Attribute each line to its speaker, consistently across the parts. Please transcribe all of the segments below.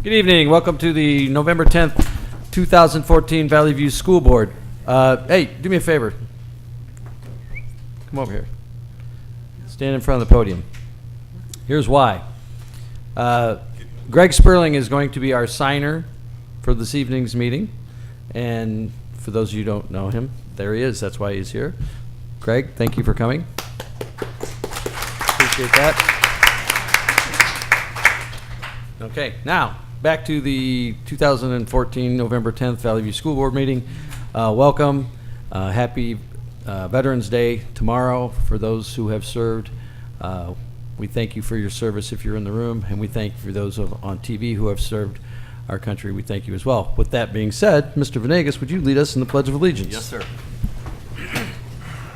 Speaker 1: Good evening. Welcome to the November 10th, 2014 Valley View School Board. Hey, do me a favor. Come over here. Stand in front of the podium. Here's why. Greg Sperling is going to be our signer for this evening's meeting. And for those of you who don't know him, there he is. That's why he's here. Greg, thank you for coming. Appreciate that. Okay, now back to the 2014 November 10th Valley View School Board meeting. Welcome. Happy Veterans Day tomorrow for those who have served. We thank you for your service if you're in the room, and we thank you for those on TV who have served our country. We thank you as well. With that being said, Mr. Venegas, would you lead us in the Pledge of Allegiance?
Speaker 2: Yes, sir.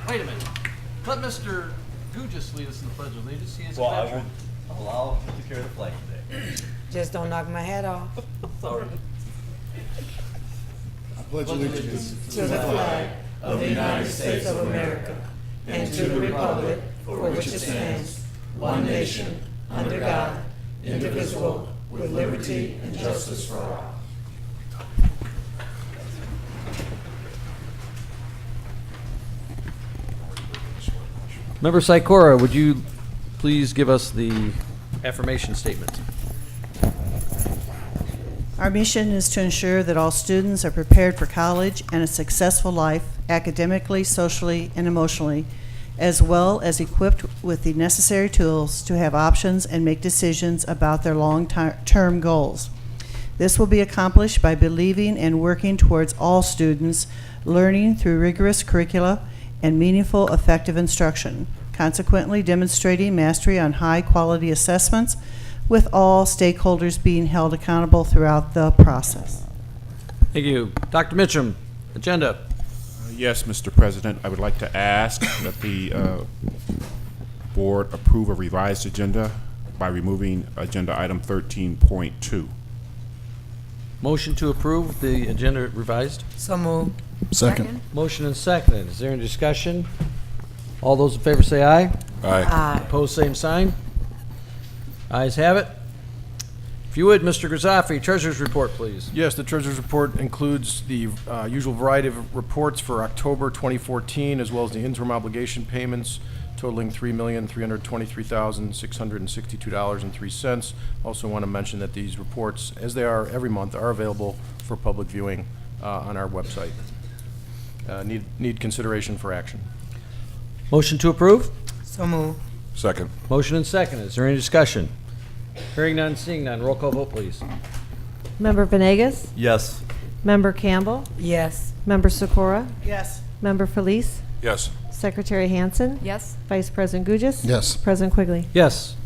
Speaker 1: Wait a minute. Let Mr. Gugis lead us in the Pledge of Allegiance. He is a
Speaker 2: Well, I
Speaker 1: veteran.
Speaker 2: will allow him to carry the flag today.
Speaker 3: Just don't knock my hat off.
Speaker 1: Sorry.
Speaker 4: Pledge allegiance
Speaker 3: To the flag of the United States of America and to the republic for which it stands, one nation, under God, indivisible, with liberty and justice for all.
Speaker 1: Member Sikora, would you please give us the affirmation statement?
Speaker 5: Our mission is to ensure that all students are prepared for college and a successful life, academically, socially, and emotionally, as well as equipped with the necessary tools to have options and make decisions about their long-term goals. This will be accomplished by believing and working towards all students learning through rigorous curricula and meaningful, effective instruction, consequently demonstrating mastery on high-quality assessments, with all stakeholders being held accountable throughout the process.
Speaker 1: Thank you. Dr. Mitchum, agenda.
Speaker 4: Yes, Mr. President, I would like to ask that the board approve a revised agenda by removing agenda item 13.2.
Speaker 1: Motion to approve the agenda revised.
Speaker 3: So moved.
Speaker 4: Second.
Speaker 1: Motion and seconded. Is there any discussion? All those in favor say aye.
Speaker 4: Aye.
Speaker 3: Aye.
Speaker 1: Opposed, same sign. Ayes have it. If you would, Mr. Grisafi, Treasurer's Report, please.
Speaker 6: Yes, the Treasurer's Report includes the usual variety of reports for October 2014, as well as the interim obligation payments totaling $3,323,662.03. Also want to mention that these reports, as they are every month, are available for public viewing on our website. Need consideration for action.
Speaker 1: Motion to approve.
Speaker 3: So moved.
Speaker 4: Second.
Speaker 1: Motion and seconded. Is there any discussion? Hearing none, seeing none. Roll call vote, please.
Speaker 7: Member Venegas?
Speaker 2: Yes.
Speaker 7: Member Campbell?
Speaker 3: Yes.
Speaker 7: Member Sikora?
Speaker 5: Yes.
Speaker 7: Member Felice?
Speaker 4: Yes.
Speaker 7: Secretary Hansen?
Speaker 3: Yes.
Speaker 7: Vice President Gugis?
Speaker 4: Yes.
Speaker 7: President Quigley?
Speaker 1: Yes.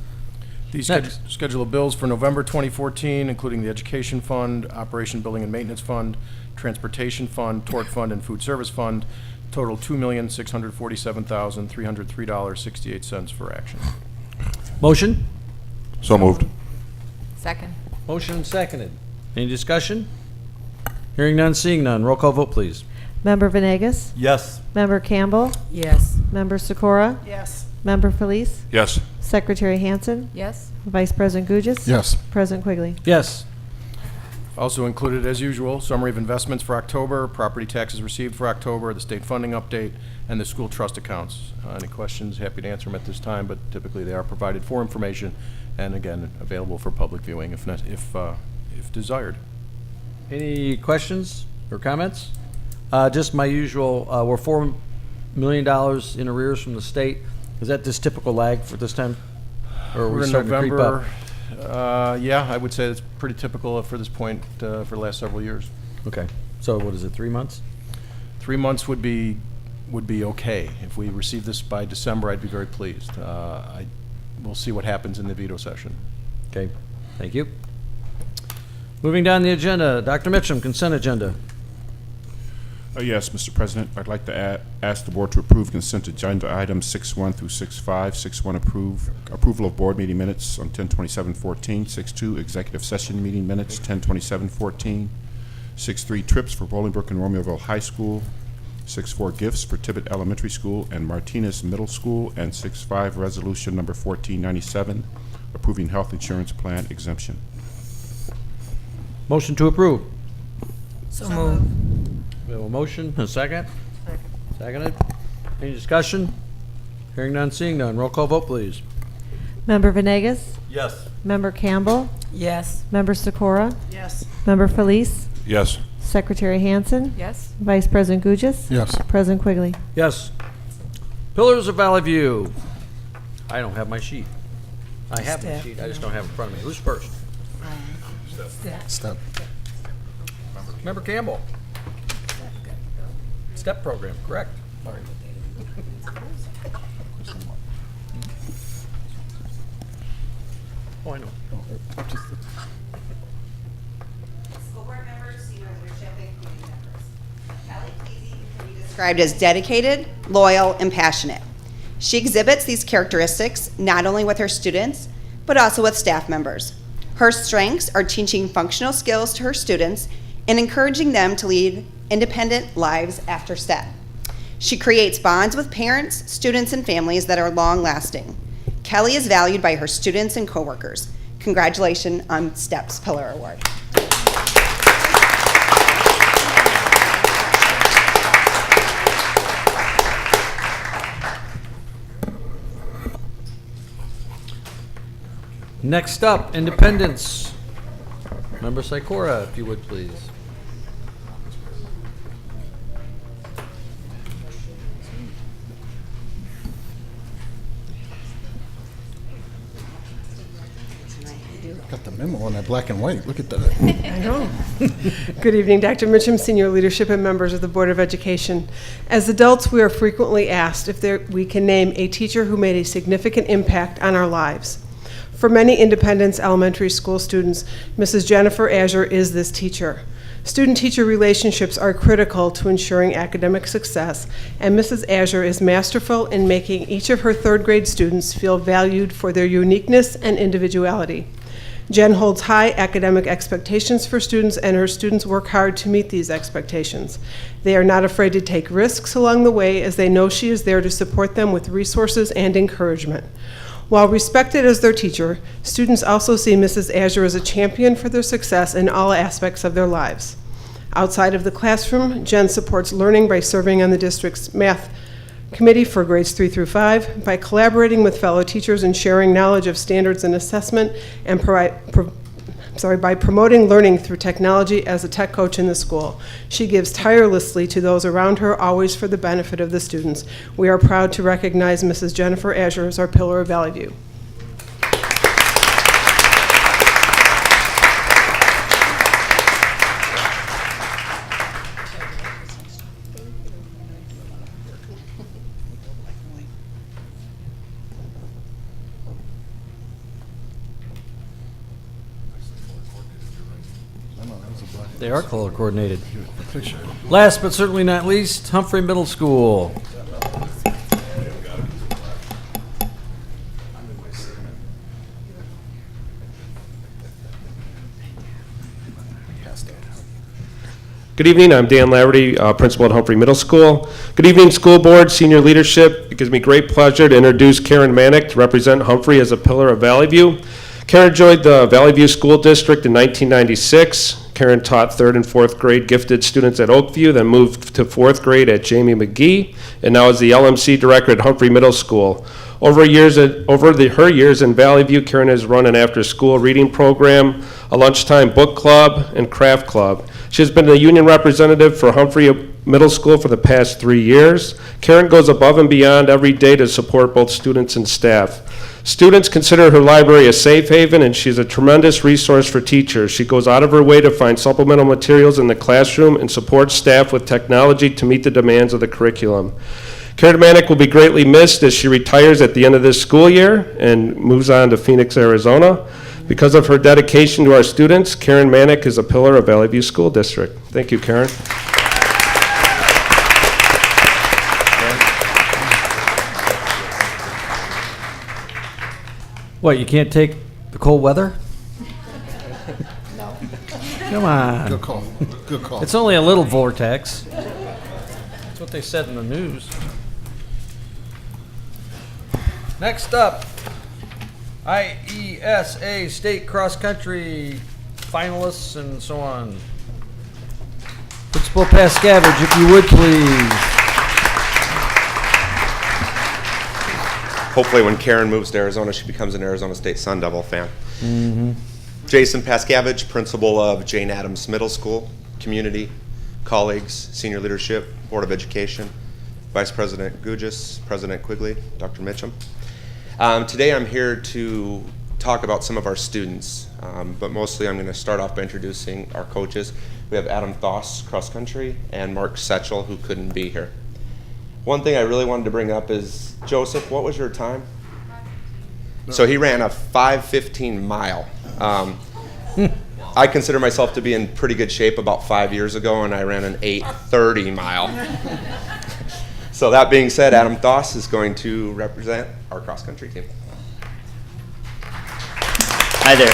Speaker 6: The
Speaker 1: Next.
Speaker 6: schedule of bills for November 2014, including the Education Fund, Operation Building and Maintenance Fund, Transportation Fund, Tort Fund, and Food Service Fund, total $2,647,303.68 for action.
Speaker 1: Motion?
Speaker 4: So moved.
Speaker 3: Second.
Speaker 1: Motion and seconded. Any discussion? Hearing none, seeing none. Roll call vote, please.
Speaker 7: Member Venegas?
Speaker 2: Yes.
Speaker 7: Member Campbell?
Speaker 3: Yes.
Speaker 7: Member Sikora?
Speaker 5: Yes.
Speaker 7: Member Felice?
Speaker 4: Yes.
Speaker 7: Secretary Hansen?
Speaker 3: Yes.
Speaker 7: Vice President Gugis?
Speaker 4: Yes.
Speaker 7: President Quigley?
Speaker 1: Yes.
Speaker 6: Also included, as usual, summary of investments for October, property taxes received for October, the state funding update, and the school trust accounts. Any questions, happy to answer them at this time, but typically they are provided for information and, again, available for public viewing if desired.
Speaker 1: Any questions or comments? Just my usual, we're $4 million in arrears from the state. Is that this typical lag for this time? Or are we
Speaker 6: We're in
Speaker 1: starting to creep up?
Speaker 6: November. Yeah, I would say it's pretty typical for this point for the last several years.
Speaker 1: Okay. So what is it, 3 months?
Speaker 6: 3 months would be okay. If we receive this by December, I'd be very pleased. We'll see what happens in the veto session.
Speaker 1: Okay. Thank you. Moving down the agenda, Dr. Mitchum, consent agenda.
Speaker 4: Yes, Mr. President, I'd like to ask the board to approve consent agenda items 6.1 through 6.5. 6.1 approval of board meeting minutes on 10/27/14. 6.2 executive session meeting minutes 10/27/14. 6.3 trips for Bolingbrook and Romeoville High School. 6.4 gifts for Tibbet Elementary School and Martinez Middle School. And 6.5 resolution number 1497 approving health insurance plan exemption.
Speaker 1: Motion to approve.
Speaker 3: So moved.
Speaker 1: We have a motion, a second? Seconded. Any discussion? Hearing none, seeing none. Roll call vote, please.
Speaker 7: Member Venegas?
Speaker 2: Yes.
Speaker 7: Member Campbell?
Speaker 3: Yes.
Speaker 7: Member Sikora?
Speaker 5: Yes.
Speaker 7: Member Felice?
Speaker 4: Yes.
Speaker 7: Secretary Hansen?
Speaker 3: Yes.
Speaker 7: Vice President Gugis?
Speaker 6: Yes.
Speaker 7: President Quigley.
Speaker 1: Yes. Pillars of Valley View. I don't have my sheet. I have my
Speaker 3: Step.
Speaker 1: sheet, I just don't have it in front of me. Who's first?
Speaker 6: Step.
Speaker 1: Member Campbell. STEP program, correct. Oh, I know.
Speaker 8: School board members, senior leadership, and community members. Kelly Keezy can be described as dedicated, loyal, and passionate. She exhibits these characteristics not only with her students, but also with staff members. Her strengths are teaching functional skills to her students and encouraging them to lead independent lives after STEP. She creates bonds with parents, students, and families that are long-lasting. Kelly is valued by her students and coworkers. Congratulations on STEP's Pillar Award.
Speaker 1: Next up, Independence. Member Sikora, if you would, please.
Speaker 9: Got the memo on that black and white. Look at that.
Speaker 10: I know. Good evening, Dr. Mitchum, senior leadership, and members of the Board of Education. As adults, we are frequently asked if we can name a teacher who made a significant impact on our lives. For many Independence Elementary School students, Mrs. Jennifer Azure is this teacher. Student-teacher relationships are critical to ensuring academic success, and Mrs. Azure is masterful in making each of her third-grade students feel valued for their uniqueness and individuality. Jen holds high academic expectations for students, and her students work hard to meet these expectations. They are not afraid to take risks along the way, as they know she is there to support them with resources and encouragement. While respected as their teacher, students also see Mrs. Azure as a champion for their success in all aspects of their lives. Outside of the classroom, Jen supports learning by serving on the district's math committee for grades 3 through 5, by collaborating with fellow teachers and sharing knowledge of standards and assessment, and by promoting learning through technology as a tech coach in the school. She gives tirelessly to those around her, always for the benefit of the students. We are proud to recognize Mrs. Jennifer Azure as our Pillar of Valley View.
Speaker 1: They are color coordinated. Last but certainly not least, Humphrey Middle School.
Speaker 11: Good evening, I'm Dan Laverty, principal at Humphrey Middle School. Good evening, school board, senior leadership. It gives me great pleasure to introduce Karen Manick to represent Humphrey as a Pillar of Valley View. Karen joined the Valley View School District in 1996. Karen taught 3rd and 4th grade gifted students at Oakview, then moved to 4th grade at Jamie McGee, and now is the LMC director at Humphrey Middle School. Over her years in Valley View, Karen has run an after-school reading program, a lunchtime book club, and craft club. She has been the union representative for Humphrey Middle School for the past 3 years. Karen goes above and beyond every day to support both students and staff. Students consider her library a safe haven, and she's a tremendous resource for teachers. She goes out of her way to find supplemental materials in the classroom and supports staff with technology to meet the demands of the curriculum. Karen Manick will be greatly missed as she retires at the end of this school year and moves on to Phoenix, Arizona. Because of her dedication to our students, Karen Manick is a pillar of Valley View School District. Thank you, Karen.
Speaker 1: What, you can't take the cold weather? No. Come on.
Speaker 9: Good call. Good call.
Speaker 1: It's only a little vortex. That's what they said in the news. Next up, IESA State Cross Country finalists and so on. Principal Pascavage, if you would, please.
Speaker 12: Hopefully when Karen moves to Arizona, she becomes an Arizona State Sun Devil fan. Jason Pascavage, principal of Jane Addams Middle School, community, colleagues, senior leadership, Board of Education, Vice President Gugis, President Quigley, Dr. Mitchum. Today I'm here to talk about some of our students, but mostly I'm going to start off by introducing our coaches. We have Adam Thoss, cross country, and Mark Setchell, who couldn't be here. One thing I really wanted to bring up is, Joseph, what was your time? So he ran a 5:15 mile. I consider myself to be in pretty good shape about 5 years ago, and I ran an 8:30 mile. So that being said, Adam Thoss is going to represent our cross-country team.
Speaker 13: Hi there.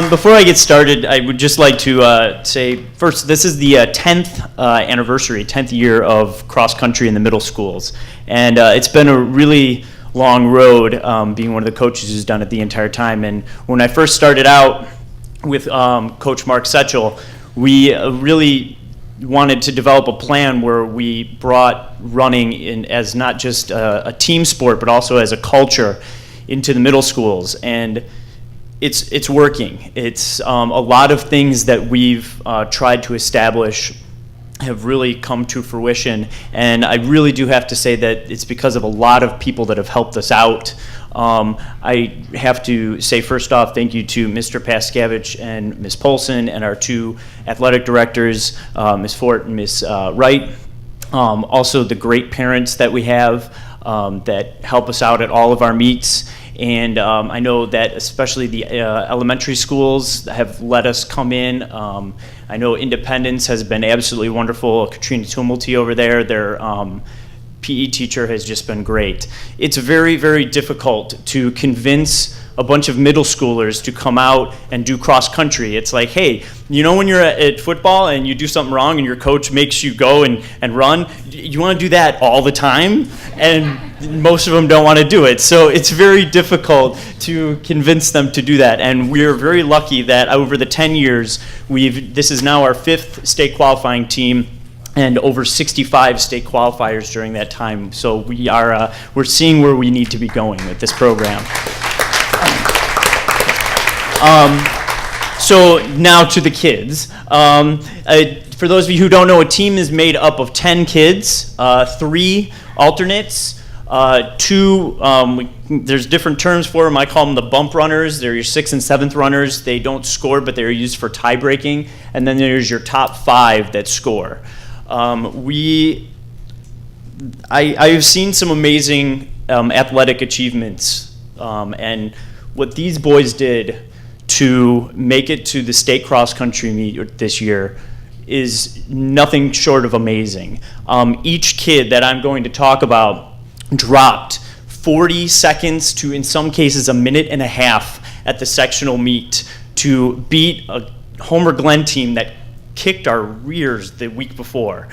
Speaker 13: Before I get started, I would just like to say, first, this is the 10th anniversary, 10th year of cross-country in the middle schools. And it's been a really long road, being one of the coaches who's done it the entire time. And when I first started out with Coach Mark Setchell, we really wanted to develop a plan where we brought running in as not just a team sport, but also as a culture into the middle schools. And it's working. It's a lot of things that we've tried to establish have really come to fruition, and I really do have to say that it's because of a lot of people that have helped us out. I have to say first off, thank you to Mr. Pascavage and Ms. Polson and our two athletic directors, Ms. Fort and Ms. Wright. Also the great parents that we have that help us out at all of our meets. And I know that especially the elementary schools have let us come in. I know Independence has been absolutely wonderful. Katrina Tumulty over there, their PE teacher has just been great. It's very, very difficult to convince a bunch of middle schoolers to come out and do cross country. It's like, hey, you know when you're at football and you do something wrong and your coach makes you go and run, you want to do that all the time? And most of them don't want to do it. So it's very difficult to convince them to do that. And we're very lucky that over the 10 years, this is now our 5th state qualifying team, and over 65 state qualifiers during that time. So we're seeing where we need to be going with this program. So now to the kids. For those of you who don't know, a team is made up of 10 kids, 3 alternates, 2, there's different terms for them. I call them the bump runners. They're your 6th and 7th runners. They don't score, but they're used for tie breaking. And then there's your top 5 that score. I've seen some amazing athletic achievements, and what these boys did to make it to the state cross-country meet this year is nothing short of amazing. Each kid that I'm going to talk about dropped 40 seconds to, in some cases, a minute and a half at the sectional meet to beat a Homer Glen team that kicked our rears the week before.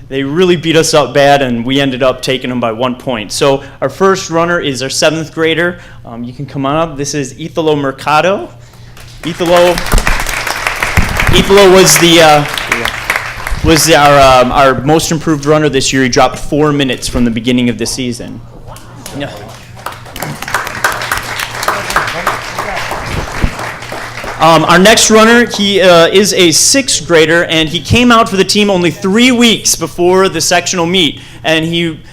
Speaker 13: They really beat us up bad, and we ended up taking them by 1 point. So our first runner is our 7th grader. You can come on up. This is Ithalo Mercado. Ithalo was our most improved runner this year. He dropped 4 minutes from the beginning of the season. Our next runner, he is a 6th grader, and he came out for the team only 3 weeks before the sectional meet. And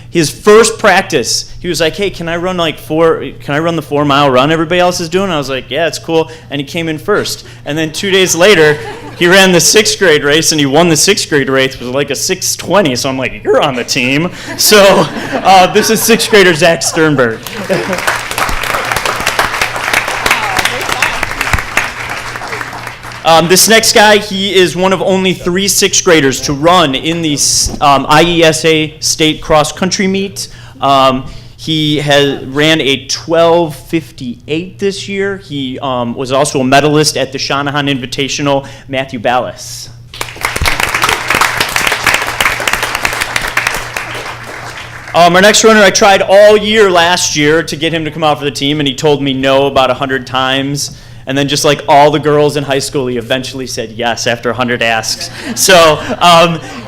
Speaker 13: his first practice, he was like, "Hey, can I run the 4 mile run everybody else is doing?" I was like, "Yeah, it's cool." And he came in first. And then 2 days later, he ran the 6th grade race, and he won the 6th grade race. It was like a 6:20. So I'm like, "You're on the team." So this is 6th grader Zach Sternberg. This next guy, he is one of only 3 6th graders to run in the IESA state cross-country meet. He ran a 12:58 this year. He was also a medalist at the Shanahan Invitational, Matthew Ballas. Our next runner, I tried all year last year to get him to come out for the team, and he told me no about 100 times. And then just like all the girls in high school, he eventually said yes after 100 asks. So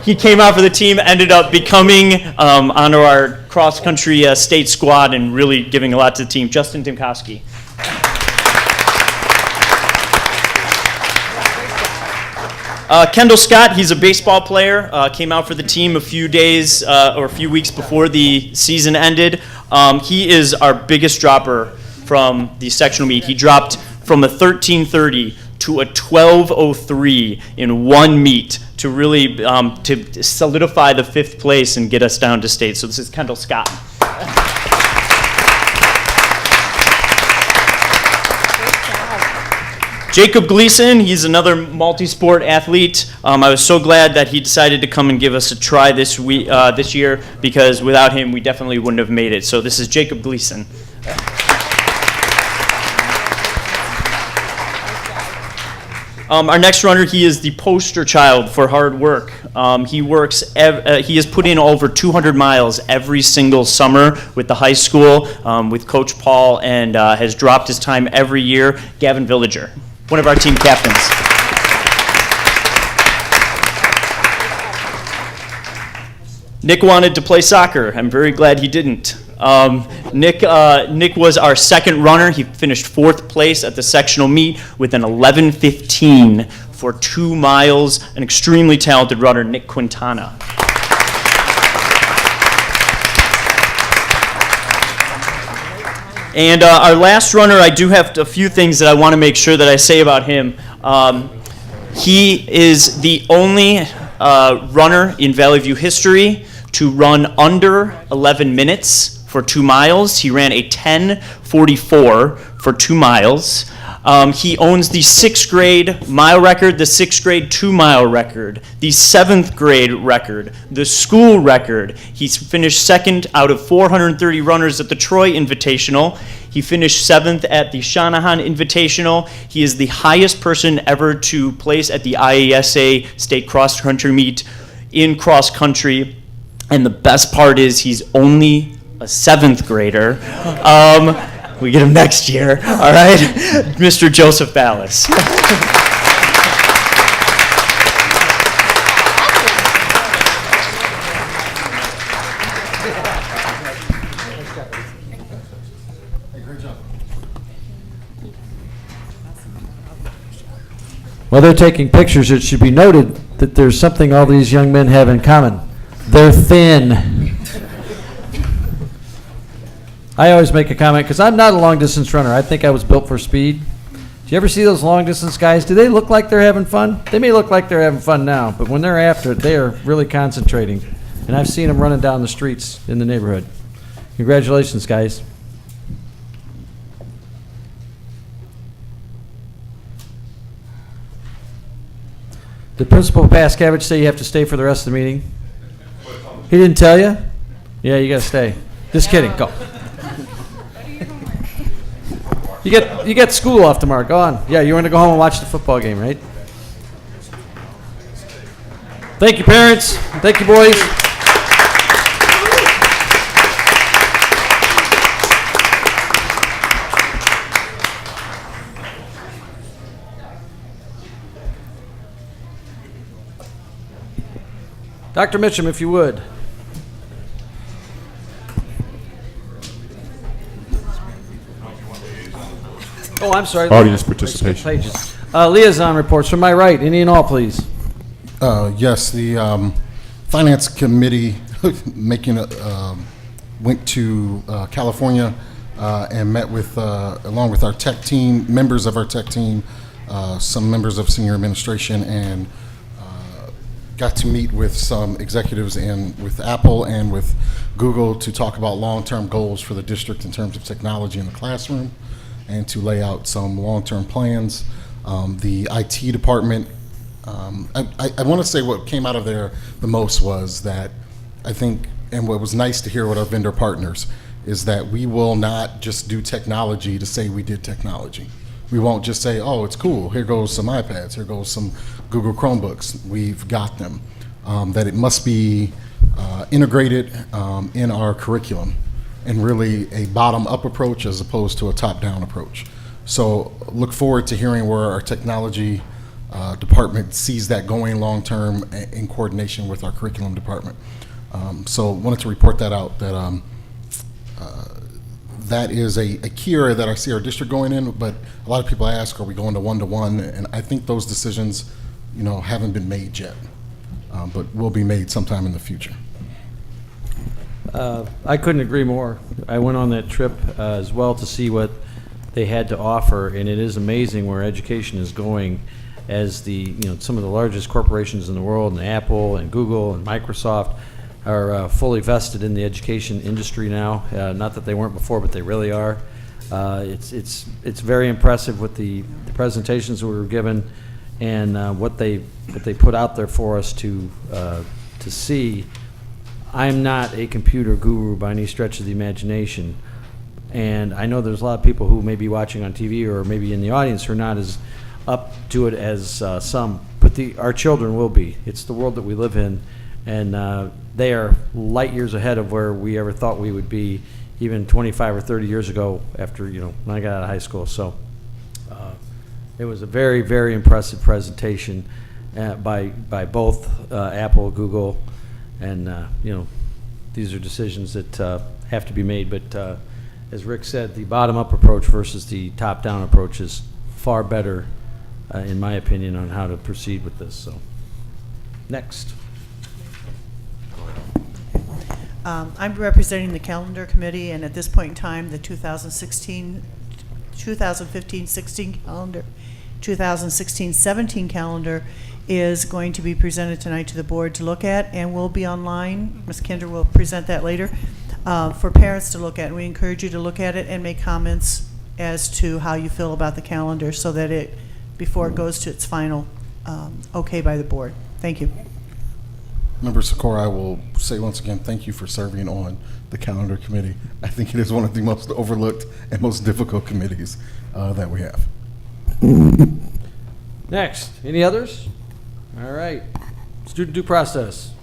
Speaker 13: he came out for the team, ended up becoming onto our cross-country state squad and really giving a lot to the team. Justin Timkowski. Kendall Scott, he's a baseball player, came out for the team a few days or a few weeks before the season ended. He is our biggest dropper from the sectional meet. He dropped from a 13:30 to a 12:03 in one meet to really to solidify the 5th place and get us down to state. So this is Kendall Scott. Jacob Gleason, he's another multi-sport athlete. I was so glad that he decided to come and give us a try this year, because without him, we definitely wouldn't have made it. So this is Jacob Gleason. Our next runner, he is the poster child for hard work. He has put in over 200 miles every single summer with the high school, with Coach Paul, and has dropped his time every year. Gavin Villager, one of our team captains. Nick wanted to play soccer. I'm very glad he didn't. Nick was our second runner. He finished 4th place at the sectional meet with an 11:15 for 2 miles. An extremely talented runner, Nick Quintana. And our last runner, I do have a few things that I want to make sure that I say about him. He is the only runner in Valley View history to run under 11 minutes for 2 miles. He ran a 10:44 for 2 miles. He owns the 6th grade mile record, the 6th grade 2-mile record, the 7th grade record, the school record. He's finished 2nd out of 430 runners at the Troy Invitational. He finished 7th at the Shanahan Invitational. He is the highest person ever to place at the IASA State Cross Country Meet in cross country. And the best part is he's only a 7th grader. We get him next year, all right? Mr. Joseph Ballas.
Speaker 1: While they're taking pictures, it should be noted that there's something all these young men have in common. They're thin. I always make a comment, because I'm not a long-distance runner. I think I was built for speed. Do you ever see those long-distance guys? Do they look like they're having fun? They may look like they're having fun now, but when they're after it, they are really concentrating. And I've seen them running down the streets in the neighborhood. Congratulations, guys. Did Principal Pascavage say you have to stay for the rest of the meeting? He didn't tell you? Yeah, you got to stay. Just kidding. Go. You get school off tomorrow. Go on. Yeah, you want to go home and watch the football game, right? Thank you, parents. Thank you, boys. Dr. Mitchum, if you would. Oh, I'm sorry.
Speaker 4: Audience participation.
Speaker 1: Pages. Liaison reports from my right. Any and all, please.
Speaker 9: Yes, the Finance Committee went to California and met with, along with our tech team, members of our tech team, some members of senior administration, and got to meet with some executives with Apple and with Google to talk about long-term goals for the district in terms of technology in the classroom, and to lay out some long-term plans. The IT department, I want to say what came out of there the most was that I think, and what was nice to hear with our vendor partners, is that we will not just do technology to say we did technology. We won't just say, oh, it's cool, here goes some iPads, here goes some Google Chromebooks, we've got them. That it must be integrated in our curriculum, and really a bottom-up approach as opposed to a top-down approach. So look forward to hearing where our technology department sees that going long-term in coordination with our curriculum department. So wanted to report that out, that that is a key area that I see our district going in, but a lot of people ask, are we going to one-to-one? And I think those decisions, haven't been made yet, but will be made sometime in the future.
Speaker 1: I couldn't agree more. I went on that trip as well to see what they had to offer, and it is amazing where education is going as some of the largest corporations in the world, and Apple and Google and Microsoft, are fully vested in the education industry now. Not that they weren't before, but they really are. It's very impressive with the presentations we were given and what they put out there for us to see. I'm not a computer guru by any stretch of the imagination, and I know there's a lot of people who may be watching on TV or maybe in the audience who are not as up to it as some, but our children will be. It's the world that we live in, and they are light years ahead of where we ever thought we would be even 25 or 30 years ago after, when I got out of high school. So it was a very, very impressive presentation by both Apple, Google, and these are decisions that have to be made. But as Rick said, the bottom-up approach versus the top-down approach is far better, in my opinion, on how to proceed with this. So, next.
Speaker 5: I'm representing the calendar committee, and at this point in time, the 2015-16 calendar, 2016-17 calendar is going to be presented tonight to the board to look at, and will be online. Ms. Kinder will present that later for parents to look at. And we encourage you to look at it and make comments as to how you feel about the calendar, so that before it goes to its final okay by the board. Thank you.
Speaker 9: Member Sikora, I will say once again, thank you for serving on the calendar committee. I think it is one of the most overlooked and most difficult committees that we have.
Speaker 1: Next, any others? All right, student due process.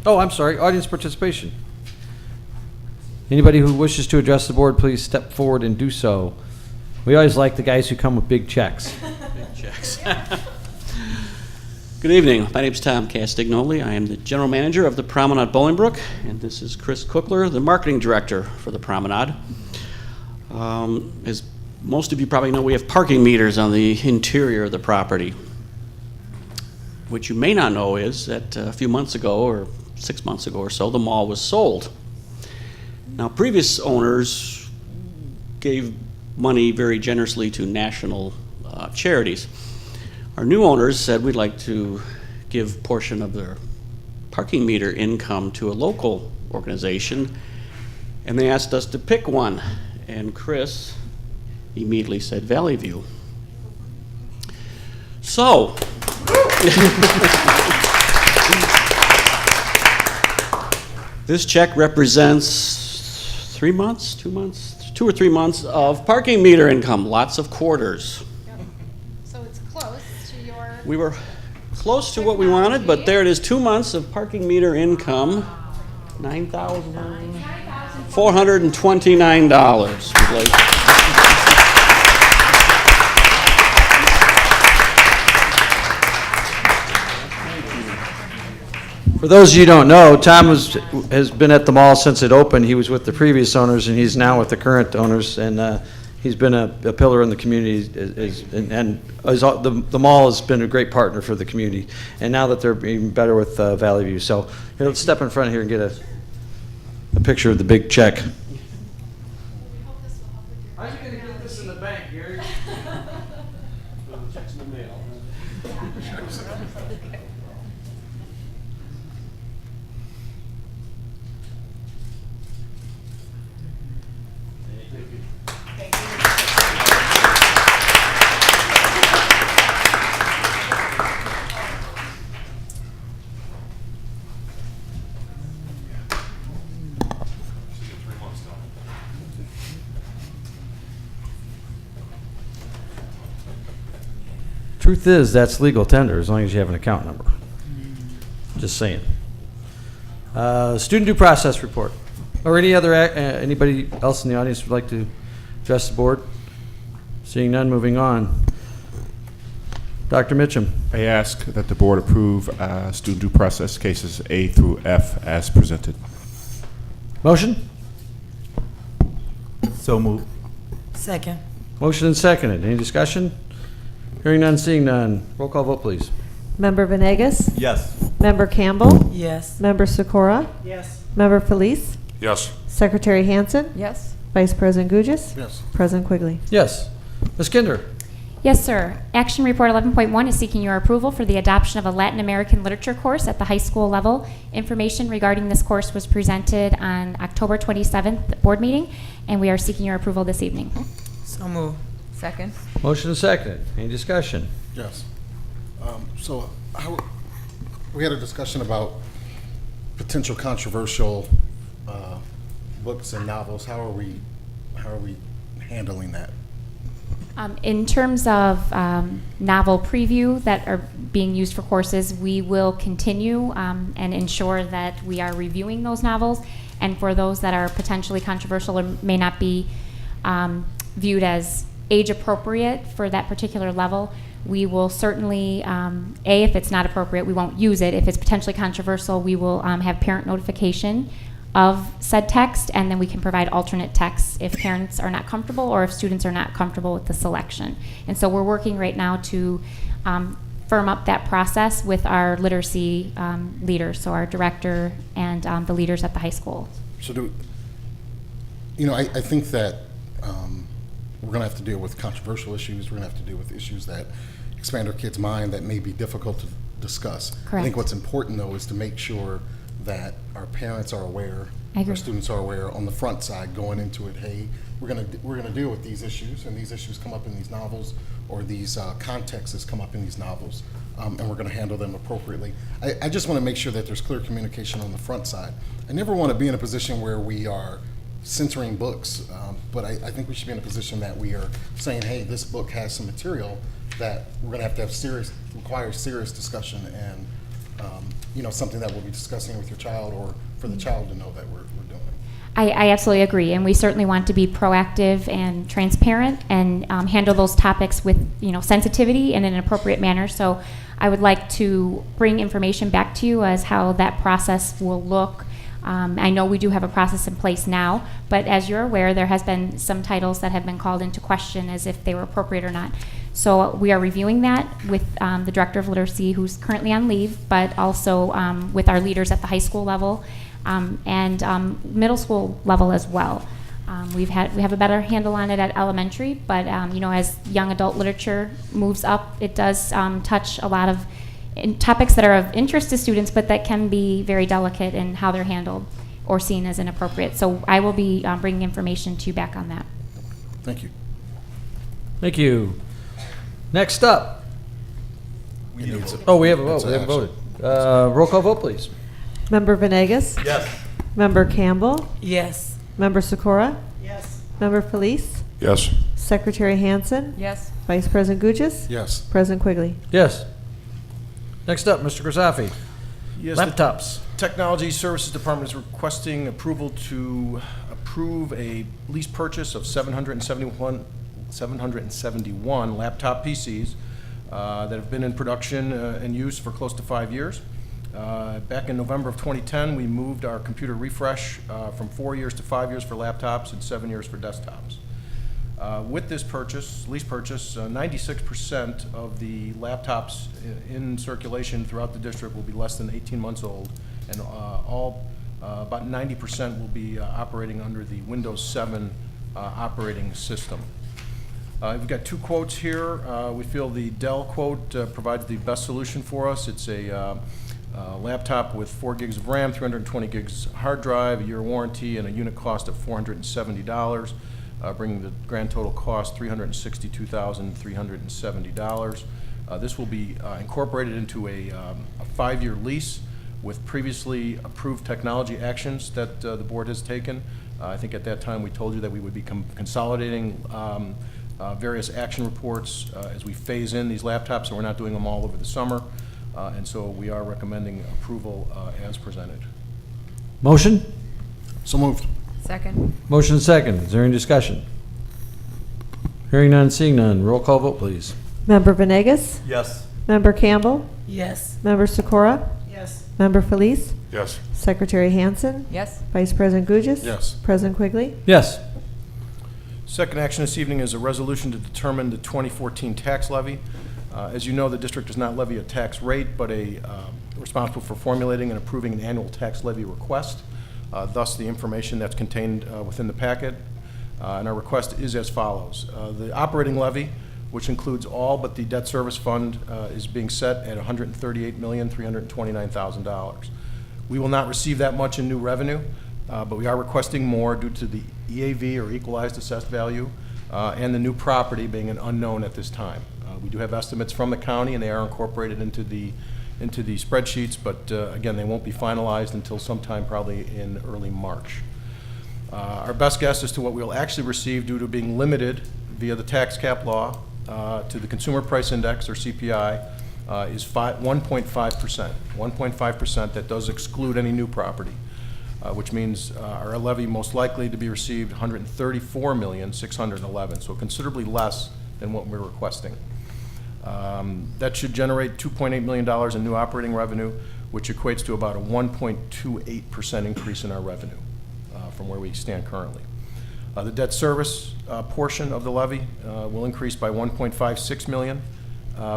Speaker 1: Oh, I'm sorry, audience participation. Anybody who wishes to address the board, please step forward and do so. We always like the guys who come with big checks.
Speaker 14: Big checks. Good evening. My name is Tom Castignoli. I am the general manager of the Promenade Bolingbrook, and this is Chris Cookler, the marketing director for the Promenade. As most of you probably know, we have parking meters on the interior of the property. What you may not know is that a few months ago, or 6 months ago or so, the mall was sold. Now, previous owners gave money very generously to national charities. Our new owners said we'd like to give a portion of their parking meter income to a local organization, and they asked us to pick one, and Chris immediately said Valley View. So, this check represents 3 months, 2 months, 2 or 3 months of parking meter income, lots of quarters. We were close to what we wanted, but there it is, 2 months of parking meter income, $9,429.
Speaker 1: For those of you who don't know, Tom has been at the mall since it opened. He was with the previous owners, and he's now with the current owners, and he's been a pillar in the community, the mall has been a great partner for the community, and now that they're even better with Valley View. So here, let's step in front here and get a picture of the big check. How are you going to get this in the bank, Gary? Check's in the mail. Truth is, that's legal tender as long as you have an account number. Just saying. Student due process report. Or any other, anybody else in the audience would like to address the board? Seeing none, moving on. Dr. Mitchum.
Speaker 4: I ask that the board approve student due process cases A through F as presented.
Speaker 1: Motion?
Speaker 2: So moved.
Speaker 3: Second.
Speaker 1: Motion and seconded. Any discussion? Hearing none, seeing none. Roll call vote, please.
Speaker 7: Member Venegas?
Speaker 2: Yes.
Speaker 7: Member Campbell?
Speaker 3: Yes.
Speaker 7: Member Sikora?
Speaker 10: Yes.
Speaker 7: Member Felice?
Speaker 4: Yes.
Speaker 7: Secretary Hansen?
Speaker 3: Yes.
Speaker 7: Vice President Gugis?
Speaker 9: Yes.
Speaker 7: President Quigley.
Speaker 1: Yes. Ms. Kinder.
Speaker 15: Yes, sir. Action Report 11.1 is seeking your approval for the adoption of a Latin American literature course at the high school level. Information regarding this course was presented on October 27th board meeting, and we are seeking your approval this evening.
Speaker 3: So moved. Second.
Speaker 1: Motion and seconded. Any discussion?
Speaker 9: Yes. We had a discussion about potential controversial books and novels. How are we handling that?
Speaker 15: In terms of novel preview that are being used for courses, we will continue and ensure that we are reviewing those novels. And for those that are potentially controversial or may not be viewed as age appropriate for that particular level, we will certainly, if it's not appropriate, we won't use it. If it's potentially controversial, we will have parent notification of said text, and then we can provide alternate texts if parents are not comfortable or if students are not comfortable with the selection. And so we're working right now to firm up that process with our literacy leaders, so our director and the leaders at the high school.
Speaker 9: So I think that we're going to have to deal with controversial issues. We're going to have to deal with issues that expand our kids' mind that may be difficult to discuss.
Speaker 15: Correct.
Speaker 9: I think what's important, though, is to make sure that our parents are aware,
Speaker 15: I agree.
Speaker 9: our students are aware on the front side going into it. Hey, we're gonna deal with these issues, and these issues come up in these novels, or these contexts come up in these novels, and we're gonna handle them appropriately. I just want to make sure that there's clear communication on the front side. I never want to be in a position where we are censoring books, but I think we should be in a position that we are saying, hey, this book has some material that we're gonna have requires serious discussion, and something that we'll be discussing with your child, or for the child to know that we're doing.
Speaker 15: I absolutely agree, and we certainly want to be proactive and transparent and handle those topics with sensitivity and in an appropriate manner. So I would like to bring information back to you as how that process will look. I know we do have a process in place now, but as you're aware, there has been some titles that have been called into question as if they were appropriate or not. So we are reviewing that with the Director of Literacy, who's currently on leave, but also with our leaders at the high school level and middle school level as well. We have a better handle on it at elementary, but as young adult literature moves up, it does touch a lot of topics that are of interest to students, but that can be very delicate in how they're handled or seen as inappropriate. So I will be bringing information to you back on that.
Speaker 9: Thank you.
Speaker 1: Thank you. Next up. We have a vote. We haven't voted. Roll call vote, please.
Speaker 7: Member Venegas?
Speaker 2: Yes.
Speaker 7: Member Campbell?
Speaker 3: Yes.
Speaker 7: Member Sikora?
Speaker 10: Yes.
Speaker 7: Member Felice?
Speaker 4: Yes.
Speaker 7: Secretary Hansen?
Speaker 3: Yes.
Speaker 7: Vice President Gugis?
Speaker 9: Yes.
Speaker 7: President Quigley.
Speaker 1: Yes. Next up, Mr. Grisafi.
Speaker 6: Yes,
Speaker 1: Laptops.
Speaker 6: the Technology Services Department is requesting approval to approve a lease purchase of 771 laptop PCs that have been in production and use for close to 5 years. Back in November of 2010, we moved our computer refresh from 4 years to 5 years for laptops and 7 years for desktops. With this lease purchase, 96% of the laptops in circulation throughout the district will be less than 18 months old, and about 90% will be operating under the Windows 7 operating system. We've got two quotes here. We feel the Dell quote provides the best solution for us. It's a laptop with 4 gigs of RAM, 320 gigs hard drive, a year warranty, and a unit cost of $470. Bringing the grand total cost $362,370. This will be incorporated into a 5-year lease with previously approved technology actions that the board has taken. I think at that time we told you that we would be consolidating various action reports as we phase in these laptops, so we're not doing them all over the summer. And so we are recommending approval as presented.
Speaker 1: Motion?
Speaker 9: So moved.
Speaker 3: Second.
Speaker 1: Motion second. Is there any discussion? Hearing none, seeing none. Roll call vote, please.
Speaker 7: Member Venegas?
Speaker 2: Yes.
Speaker 7: Member Campbell?
Speaker 3: Yes.
Speaker 7: Member Sikora?
Speaker 3: Yes.
Speaker 7: Member Felice?
Speaker 4: Yes.
Speaker 7: Secretary Hansen?
Speaker 3: Yes.
Speaker 7: Vice President Gugis?
Speaker 9: Yes.
Speaker 7: President Quigley?
Speaker 1: Yes.
Speaker 6: Second action this evening is a resolution to determine the 2014 tax levy. As you know, the district does not levy a tax rate, but responsible for formulating and approving an annual tax levy request. Thus, the information that's contained within the packet. And our request is as follows. The operating levy, which includes all but the debt service fund, is being set at $138,329,000. We will not receive that much in new revenue, but we are requesting more due to the EAV, or equalized assessed value, and the new property being an unknown at this time. We do have estimates from the county, and they are incorporated into the spreadsheets, but again, they won't be finalized until sometime probably in early March. Our best guess as to what we'll actually receive due to being limited via the tax cap law to the Consumer Price Index, or CPI, is 1.5%. 1.5%. That does exclude any new property, which means our levy most likely to be received $134,611,000, so considerably less than what we're requesting. That should generate $2.8 million in new operating revenue, which equates to about a 1.28% increase in our revenue from where we stand currently. The debt service portion of the levy will increase by $1.56 million,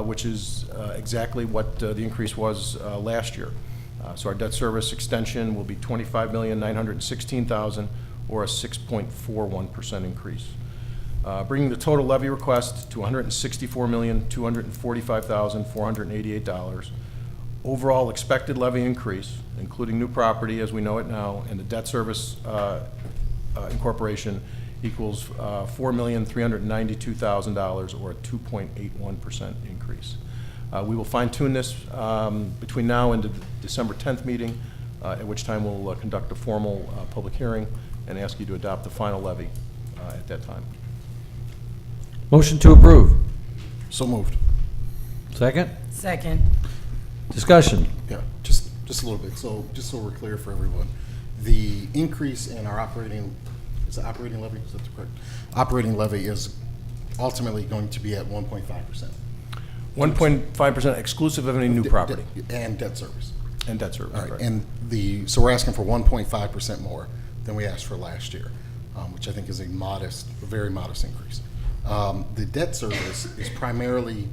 Speaker 6: which is exactly what the increase was last year. So our debt service extension will be $25,916,000, or a 6.41% increase. Bringing the total levy request to $164,245,488. Overall expected levy increase, including new property as we know it now, and the debt service incorporation, equals $4,392,000, or a 2.81% increase. We will fine-tune this between now and the December 10th meeting, at which time we'll conduct a formal public hearing and ask you to adopt the final levy at that time.
Speaker 1: Motion to approve.
Speaker 9: So moved.
Speaker 1: Second?
Speaker 3: Second.
Speaker 1: Discussion.
Speaker 9: Yeah, just a little bit. So just so we're clear for everyone, the increase in our operating levy? Is that correct? Operating levy is ultimately going to be at 1.5%.
Speaker 6: 1.5% exclusive of any new property.
Speaker 9: And debt service.
Speaker 6: And debt service,
Speaker 9: All right.
Speaker 6: right.
Speaker 9: And so we're asking for 1.5% more than we asked for last year, which I think is a very modest increase. The debt service is primarily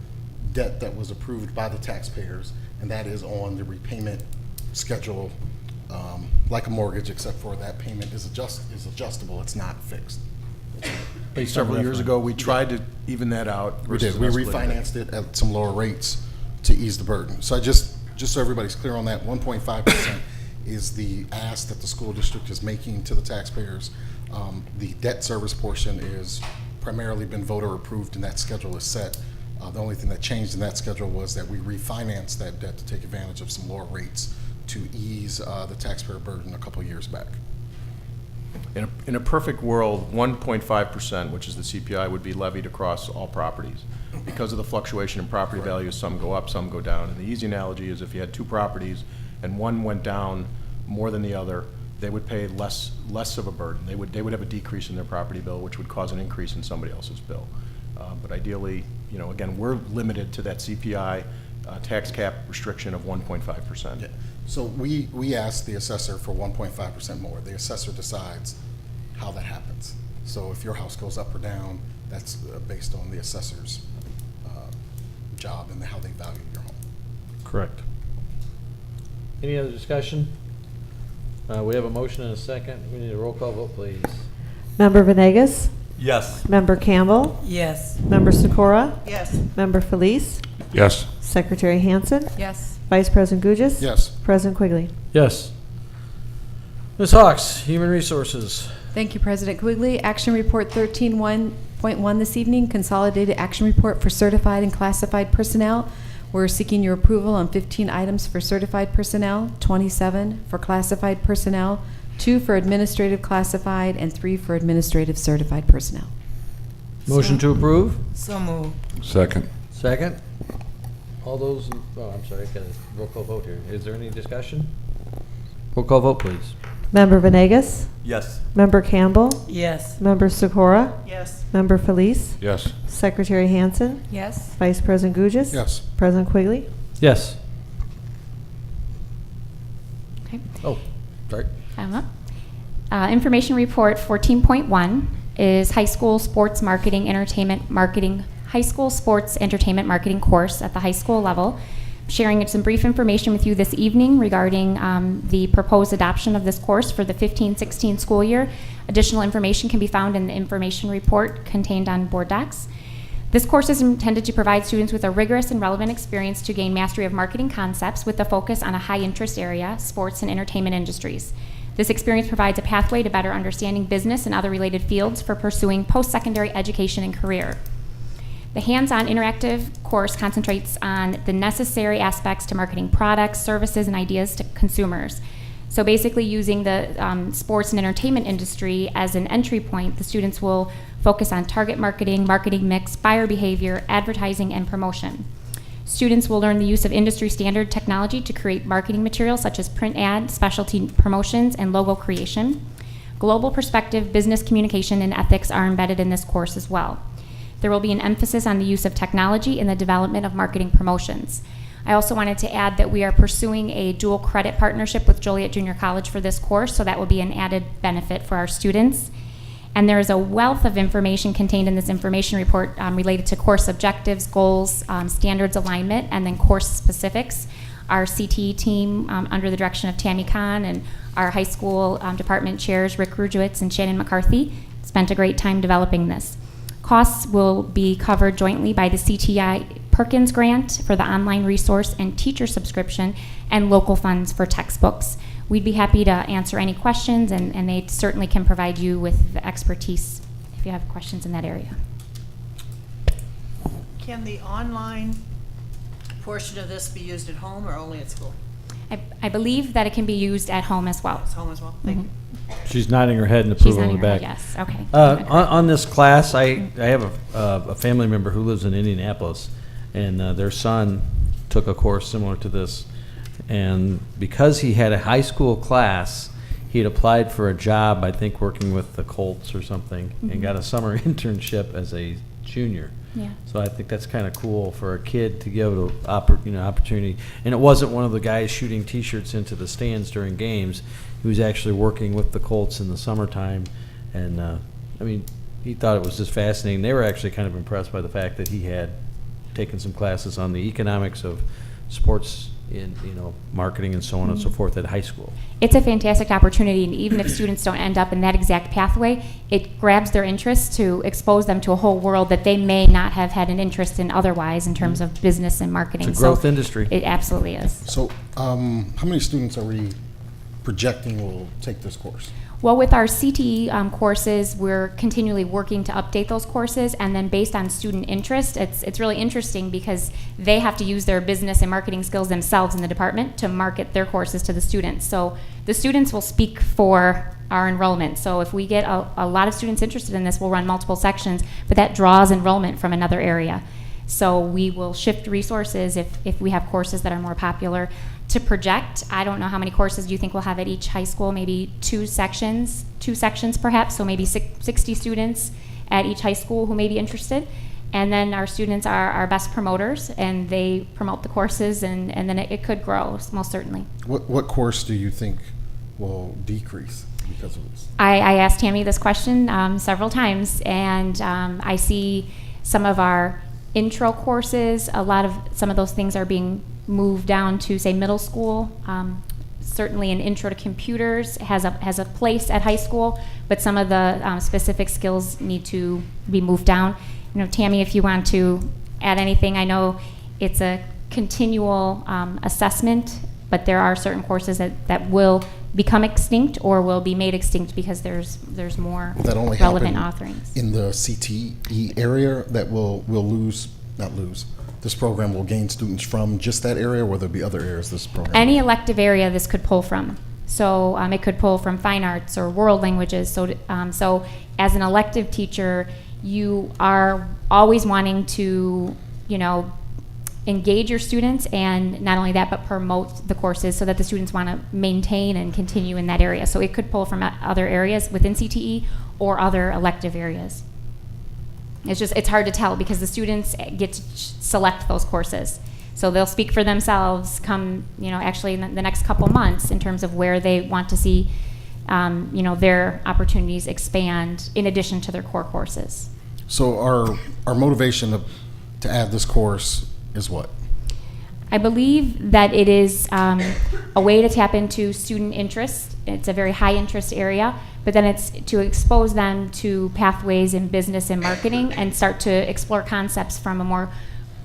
Speaker 9: debt that was approved by the taxpayers, and that is on the repayment schedule, like a mortgage, except for that payment is adjustable. It's not fixed.
Speaker 6: Several years ago, we tried to even that out.
Speaker 9: We
Speaker 6: versus
Speaker 9: did. We
Speaker 6: an escalator.
Speaker 9: refinanced it at some lower rates to ease the burden. So just so everybody's clear on that, 1.5% is the ask that the school district is making to the taxpayers. The debt service portion is primarily been voter approved, and that schedule is set. The only thing that changed in that schedule was that we refinanced that debt to take advantage of some lower rates to ease the taxpayer burden a couple years back.
Speaker 6: In a perfect world, 1.5%, which is the CPI, would be levied across all properties. Because of the fluctuation in property values, some go up, some go down. And the easy analogy is if you had two properties and one went down more than the other, they would pay less of a burden. They would have a decrease in their property bill, which would cause an increase in somebody else's bill. But ideally, again, we're limited to that CPI tax cap restriction of 1.5%.
Speaker 9: Yeah. So we asked the assessor for 1.5% more. The assessor decides how that happens. So if your house goes up or down, that's based on the assessor's job and how they value your home.
Speaker 1: Correct. Any other discussion? We have a motion and a second. We need a roll call vote, please.
Speaker 7: Member Venegas?
Speaker 2: Yes.
Speaker 7: Member Campbell?
Speaker 3: Yes.
Speaker 7: Member Sikora?
Speaker 3: Yes.
Speaker 7: Member Felice?
Speaker 4: Yes.
Speaker 7: Secretary Hansen?
Speaker 3: Yes.
Speaker 7: Vice President Gugis?
Speaker 9: Yes.
Speaker 7: President Quigley?
Speaker 1: Yes. Ms. Hawks, Human Resources.
Speaker 16: Thank you, President Quigley. Action Report 13.1 this evening, Consolidated Action Report for Certified and Classified Personnel. We're seeking your approval on 15 items for certified personnel, 27 for classified personnel, 2 for administrative classified, and 3 for administrative certified personnel.
Speaker 1: Motion to approve?
Speaker 3: So moved.
Speaker 4: Second.
Speaker 1: Second. All those, I'm sorry, got a roll call vote here. Is there any discussion? Roll call vote, please.
Speaker 7: Member Venegas?
Speaker 2: Yes.
Speaker 7: Member Campbell?
Speaker 3: Yes.
Speaker 7: Member Sikora?
Speaker 3: Yes.
Speaker 7: Member Felice?
Speaker 4: Yes.
Speaker 7: Secretary Hansen?
Speaker 16: Yes.
Speaker 7: Vice President Gugis?
Speaker 9: Yes.
Speaker 7: President Quigley?
Speaker 1: Yes.
Speaker 15: Okay.
Speaker 1: Oh, sorry.
Speaker 15: Information report 14.1 is high school sports marketing, entertainment marketing, high school sports entertainment marketing course at the high school level. Sharing some brief information with you this evening regarding the proposed adoption of this course for the 15-16 school year. Additional information can be found in the information report contained on board docs. This course is intended to provide students with a rigorous and relevant experience to gain mastery of marketing concepts with a focus on a high interest area, sports and entertainment industries. This experience provides a pathway to better understanding business and other related fields for pursuing post-secondary education and career. The hands-on interactive course concentrates on the necessary aspects to marketing products, services, and ideas to consumers. So basically using the sports and entertainment industry as an entry point, the students will focus on target marketing, marketing mix, buyer behavior, advertising, and promotion. Students will learn the use of industry standard technology to create marketing materials such as print ad, specialty promotions, and logo creation. Global perspective, business communication, and ethics are embedded in this course as well. There will be an emphasis on the use of technology in the development of marketing promotions. I also wanted to add that we are pursuing a dual credit partnership with Joliet Junior College for this course, so that will be an added benefit for our students. And there is a wealth of information contained in this information report related to course objectives, goals, standards alignment, and then course specifics. Our CTE team, under the direction of Tammy Kahn, and our high school department chairs, Rick Rujewitz and Shannon McCarthy, spent a great time developing this. Costs will be covered jointly by the CTI Perkins Grant for the online resource and teacher subscription, and local funds for textbooks. We'd be happy to answer any questions, and they certainly can provide you with the expertise if you have questions in that area.
Speaker 5: Can the online portion of this be used at home or only at school?
Speaker 15: I believe that it can be used at home as well.
Speaker 5: It's home as well. Thank you.
Speaker 1: She's nodding her head in
Speaker 15: She's
Speaker 1: approval in the
Speaker 15: nodding her
Speaker 1: back.
Speaker 15: head, yes. Okay.
Speaker 1: On this class, I have a family member who lives in Indianapolis, and their son took a course similar to this. And because he had a high school class, he had applied for a job, I think working with the Colts or something, and got a summer internship as a junior.
Speaker 15: Yeah.
Speaker 1: So I think that's kind of cool for a kid to give it an opportunity. And it wasn't one of the guys shooting T-shirts into the stands during games. He was actually working with the Colts in the summertime. And, I mean, he thought it was just fascinating. They were actually kind of impressed by the fact that he had taken some classes on the economics of sports in marketing and so on and so forth at high school.
Speaker 15: It's a fantastic opportunity, and even if students don't end up in that exact pathway, it grabs their interest to expose them to a whole world that they may not have had an interest in otherwise in terms of business and marketing.
Speaker 1: It's a growth industry.
Speaker 15: It absolutely is.
Speaker 9: So, how many students are we projecting will take this course?
Speaker 15: Well, with our CTE courses, we're continually working to update those courses, and then based on student interest, it's really interesting because they have to use their business and marketing skills themselves in the department to market their courses to the students. So the students will speak for our enrollment. So if we get a lot of students interested in this, we'll run multiple sections, but that draws enrollment from another area. So we will shift resources if we have courses that are more popular. To project, I don't know how many courses do you think we'll have at each high school, maybe two sections perhaps, so maybe 60 students at each high school who may be interested. And then our students are our best promoters, and they promote the courses, and then it could grow, most certainly.
Speaker 9: What course do you think will decrease because of this?
Speaker 15: I asked Tammy this question several times, and I see some of our intro courses, some of those things are being moved down to, say, middle school. Certainly an intro to computers has a place at high school, but some of the specific skills need to be moved down. Tammy, if you want to add anything, I know it's a continual assessment, but there are certain courses that will become extinct or will be made extinct because there's more
Speaker 9: that only
Speaker 15: relevant offerings.
Speaker 9: In the CTE area that we'll not lose. This program will gain students from just that area, or will there be other areas this program?
Speaker 15: Any elective area this could pull from. So it could pull from fine arts or world languages. So as an elective teacher, you are always wanting to, engage your students, and not only that, but promote the courses so that the students want to maintain and continue in that area. So it could pull from other areas within CTE or other elective areas. It's hard to tell because the students get to select those courses. So they'll speak for themselves come, actually in the next couple months in terms of where they want to see, their opportunities expand in addition to their core courses.
Speaker 9: So our motivation to add this course is what?
Speaker 15: I believe that it is a way to tap into student interest. It's a very high interest area, but then it's to expose them to pathways in business and marketing and start to explore concepts from a more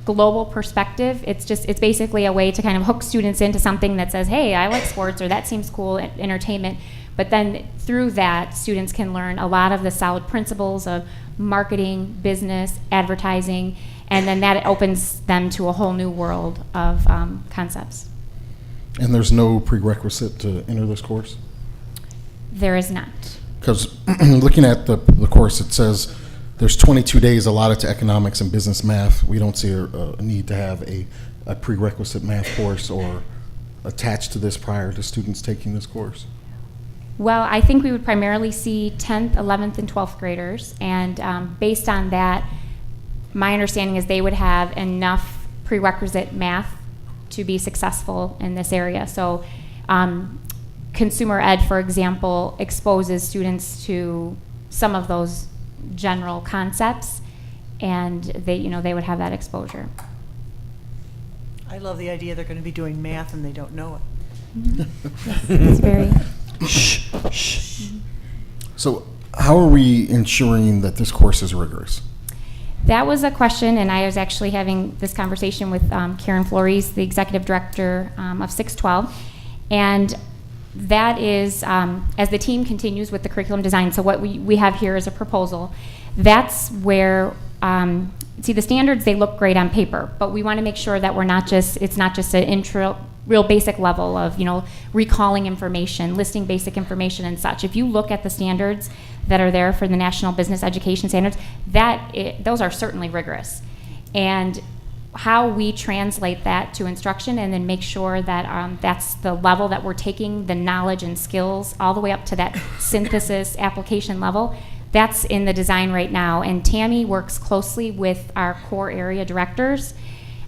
Speaker 15: global perspective. It's basically a way to kind of hook students into something that says, hey, I like sports, or that seems cool, entertainment. But then through that, students can learn a lot of the solid principles of marketing, business, advertising, and then that opens them to a whole new world of concepts.
Speaker 9: And there's no prerequisite to enter this course?
Speaker 15: There is not.
Speaker 9: Because looking at the course, it says there's 22 days allotted to economics and business math. We don't see a need to have a prerequisite math course or attached to this prior to students taking this course.
Speaker 15: Well, I think we would primarily see 10th, 11th, and 12th graders, and based on that, my understanding is they would have enough prerequisite math to be successful in this area. So consumer ed, for example, exposes students to some of those general concepts, and they would have that exposure.
Speaker 5: I love the idea they're going to be doing math and they don't know it.
Speaker 15: It's very...
Speaker 9: So how are we ensuring that this course is rigorous?
Speaker 15: That was a question, and I was actually having this conversation with Karen Flores, the executive director of 612, and that is, as the team continues with the curriculum design, so what we have here is a proposal. That's where, see, the standards, they look great on paper, but we want to make sure that it's not just an intro, real basic level of, recalling information, listing basic information and such. If you look at the standards that are there for the National Business Education Standards, those are certainly rigorous. And how we translate that to instruction and then make sure that that's the level that we're taking the knowledge and skills all the way up to that synthesis application level, that's in the design right now. And Tammy works closely with our core area directors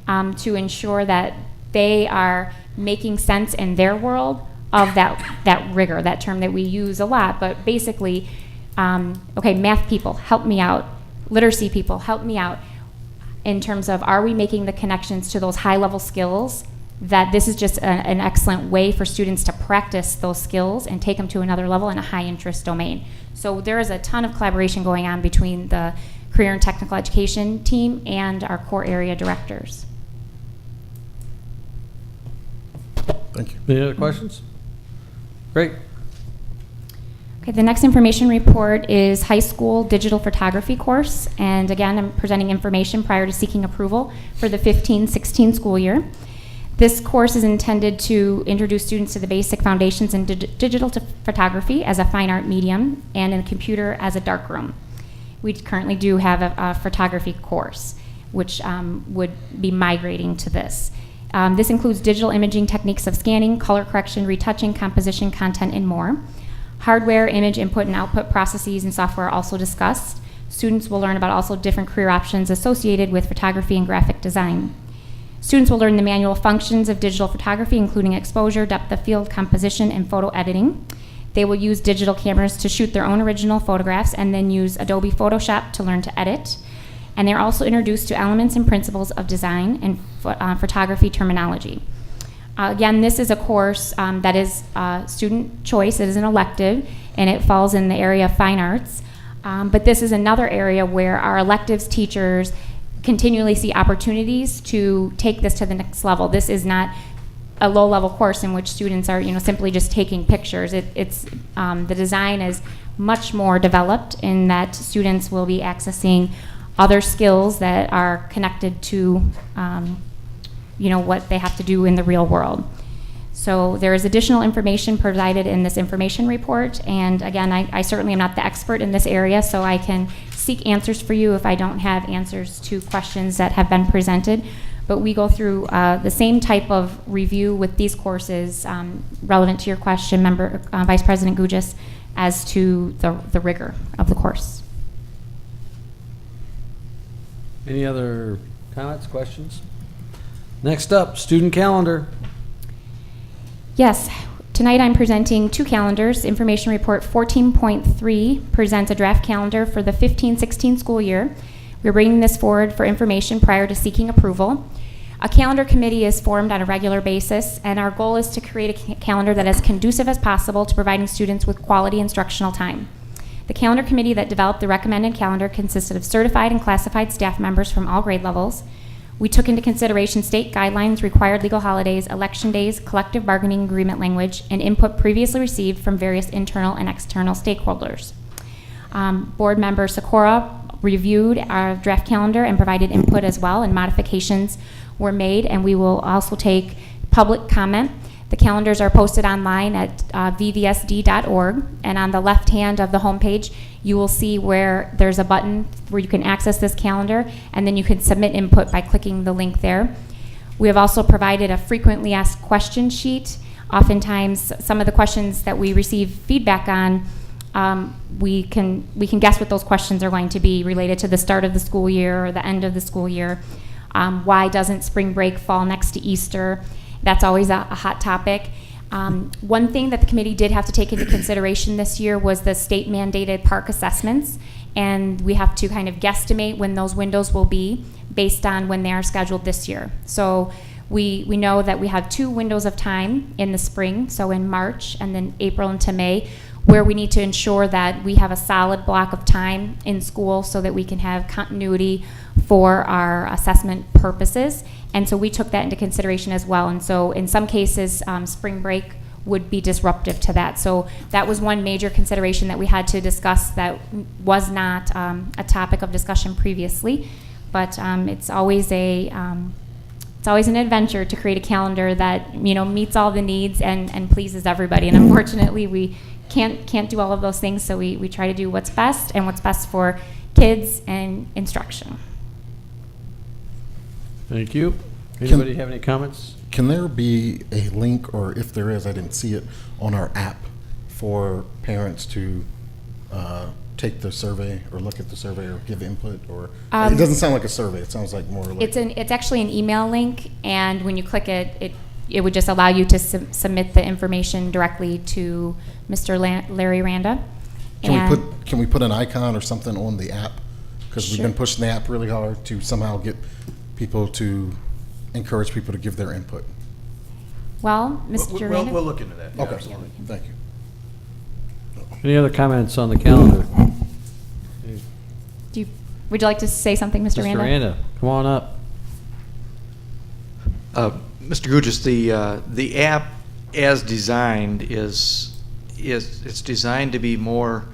Speaker 15: to ensure that they are making sense in their world of that rigor, that term that we use a lot. But basically, okay, math people, help me out. Literacy people, help me out. In terms of, are we making the connections to those high-level skills, that this is just an excellent way for students to practice those skills and take them to another level in a high-interest domain. So there is a ton of collaboration going on between the Career and Technical Education team and our core area directors.
Speaker 9: Thank you.
Speaker 1: Any other questions? Great.
Speaker 15: Okay, the next information report is high school digital photography course. And again, I'm presenting information prior to seeking approval for the 15-16 school year. This course is intended to introduce students to the basic foundations in digital photography as a fine art medium and in the computer as a darkroom. We currently do have a photography course, which would be migrating to this. This includes digital imaging techniques of scanning, color correction, retouching, composition, content, and more. Hardware, image input and output processes and software are also discussed. Students will learn about also different career options associated with photography and graphic design. Students will learn the manual functions of digital photography, including exposure, depth of field, composition, and photo editing. They will use digital cameras to shoot their own original photographs and then use Adobe Photoshop to learn to edit. And they're also introduced to elements and principles of design and photography terminology. Again, this is a course that is student choice. It is an elective, and it falls in the area of fine arts. But this is another area where our electives teachers continually see opportunities to take this to the next level. This is not a low-level course in which students are, simply just taking pictures. It's the design is much more developed in that students will be accessing other skills that are connected to what they have to do in the real world. So there is additional information provided in this information report, and again, I certainly am not the expert in this area, so I can seek answers for you if I don't have answers to questions that have been presented. but we go through the same type of review with these courses, relevant to your question, Vice President Gugis, as to the rigor of the course.
Speaker 1: Any other comments, questions? Next up, student calendar.
Speaker 15: Yes, tonight I'm presenting two calendars. Information Report 14.3 presents a draft calendar for the 15-16 school year. We're bringing this forward for information prior to seeking approval. A calendar committee is formed on a regular basis, and our goal is to create a calendar that is conducive as possible to providing students with quality instructional time. The calendar committee that developed the recommended calendar consisted of certified and classified staff members from all grade levels. We took into consideration state guidelines, required legal holidays, election days, collective bargaining agreement language, and input previously received from various internal and external stakeholders. Board member Sikora reviewed our draft calendar and provided input as well, and modifications were made, and we will also take public comment. The calendars are posted online at vvsd.org, and on the left hand of the homepage, you will see where there's a button where you can access this calendar, and then you can submit input by clicking the link there. We have also provided a frequently asked question sheet. Oftentimes, some of the questions that we receive feedback on, we can guess what those questions are going to be related to the start of the school year or the end of the school year. Why doesn't spring break fall next to Easter? That's always a hot topic. One thing that the committee did have to take into consideration this year was the state mandated park assessments, and we have to kind of guesstimate when those windows will be based on when they are scheduled this year. So we know that we have 2 windows of time in the spring, so in March and then April into May, where we need to ensure that we have a solid block of time in school so that we can have continuity for our assessment purposes. And so we took that into consideration as well. And so in some cases, spring break would be disruptive to that. So that was one major consideration that we had to discuss that was not a topic of discussion previously. But it's always an adventure to create a calendar that meets all the needs and pleases everybody. And unfortunately, we can't do all of those things. So we try to do what's best and what's best for kids and instruction.
Speaker 1: Thank you. Anybody have any comments?
Speaker 9: Can there be a link, or if there is, I didn't see it, on our app for parents to take the survey or look at the survey or give input? Or it doesn't sound like a survey. It sounds like more like...
Speaker 15: It's actually an email link, and when you click it, it would just allow you to submit the information directly to Mr. Larry Randa.
Speaker 9: Can we put an icon or something on the app? Because
Speaker 15: Sure.
Speaker 9: we've been pushing the app really hard to somehow get people to encourage people to give their input.
Speaker 15: Well, Mr. Randa?
Speaker 6: We'll look into that. Yeah,
Speaker 9: Okay,
Speaker 6: absolutely.
Speaker 9: thank you.
Speaker 1: Any other comments on the calendar?
Speaker 15: Would you like to say something, Mr. Randa?
Speaker 1: Mr. Randa, come on up.
Speaker 17: Mr. Gugis, the app as designed it's designed to be more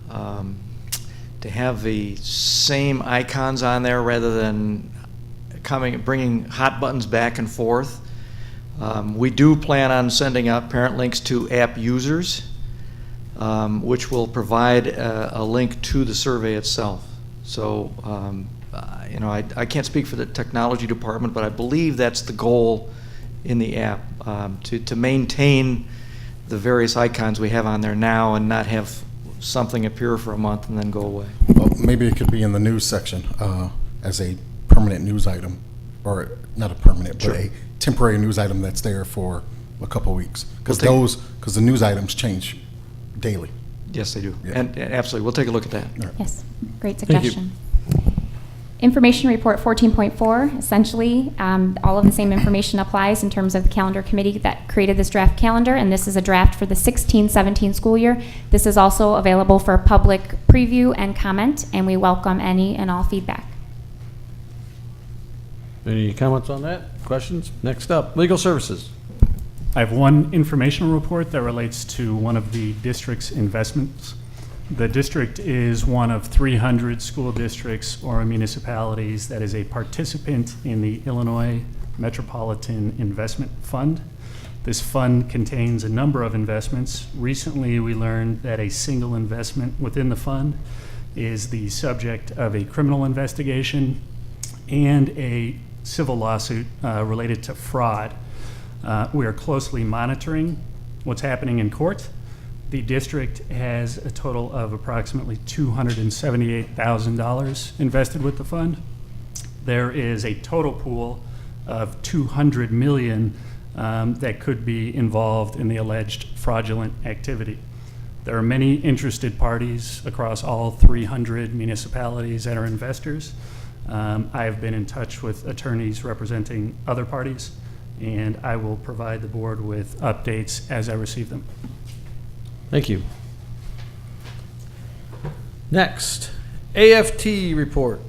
Speaker 17: to have the same icons on there rather than bringing hot buttons back and forth. We do plan on sending out parent links to app users, which will provide a link to the survey itself. So, I can't speak for the technology department, but I believe that's the goal in the app, to maintain the various icons we have on there now and not have something appear for a month and then go away.
Speaker 9: Well, maybe it could be in the news section as a permanent news item, or not a permanent,
Speaker 17: Sure.
Speaker 9: but a temporary news item that's there for a couple weeks. Because
Speaker 17: We'll
Speaker 9: the news items change daily.
Speaker 17: Yes, they do.
Speaker 9: Yeah.
Speaker 17: And absolutely, we'll take a look at that.
Speaker 15: Yes, great
Speaker 1: Thank you.
Speaker 15: suggestion. Information Report 14.4, essentially, all of the same information applies in terms of the calendar committee that created this draft calendar, and this is a draft for the 16-17 school year. This is also available for public preview and comment, and we welcome any and all feedback.
Speaker 1: Any comments on that? Questions? Next up, legal services.
Speaker 18: I have one informational report that relates to one of the district's investments. The district is one of 300 school districts or municipalities that is a participant in the Illinois Metropolitan Investment Fund. This fund contains a number of investments. Recently, we learned that a single investment within the fund is the subject of a criminal investigation and a civil lawsuit related to fraud. We are closely monitoring what's happening in court. The district has a total of approximately $278,000 invested with the fund. There is a total pool of $200 million that could be involved in the alleged fraudulent activity. There are many interested parties across all 300 municipalities that are investors. I have been in touch with attorneys representing other parties, and I will provide the board with updates as I receive them.
Speaker 1: Thank you. Next, AFT report.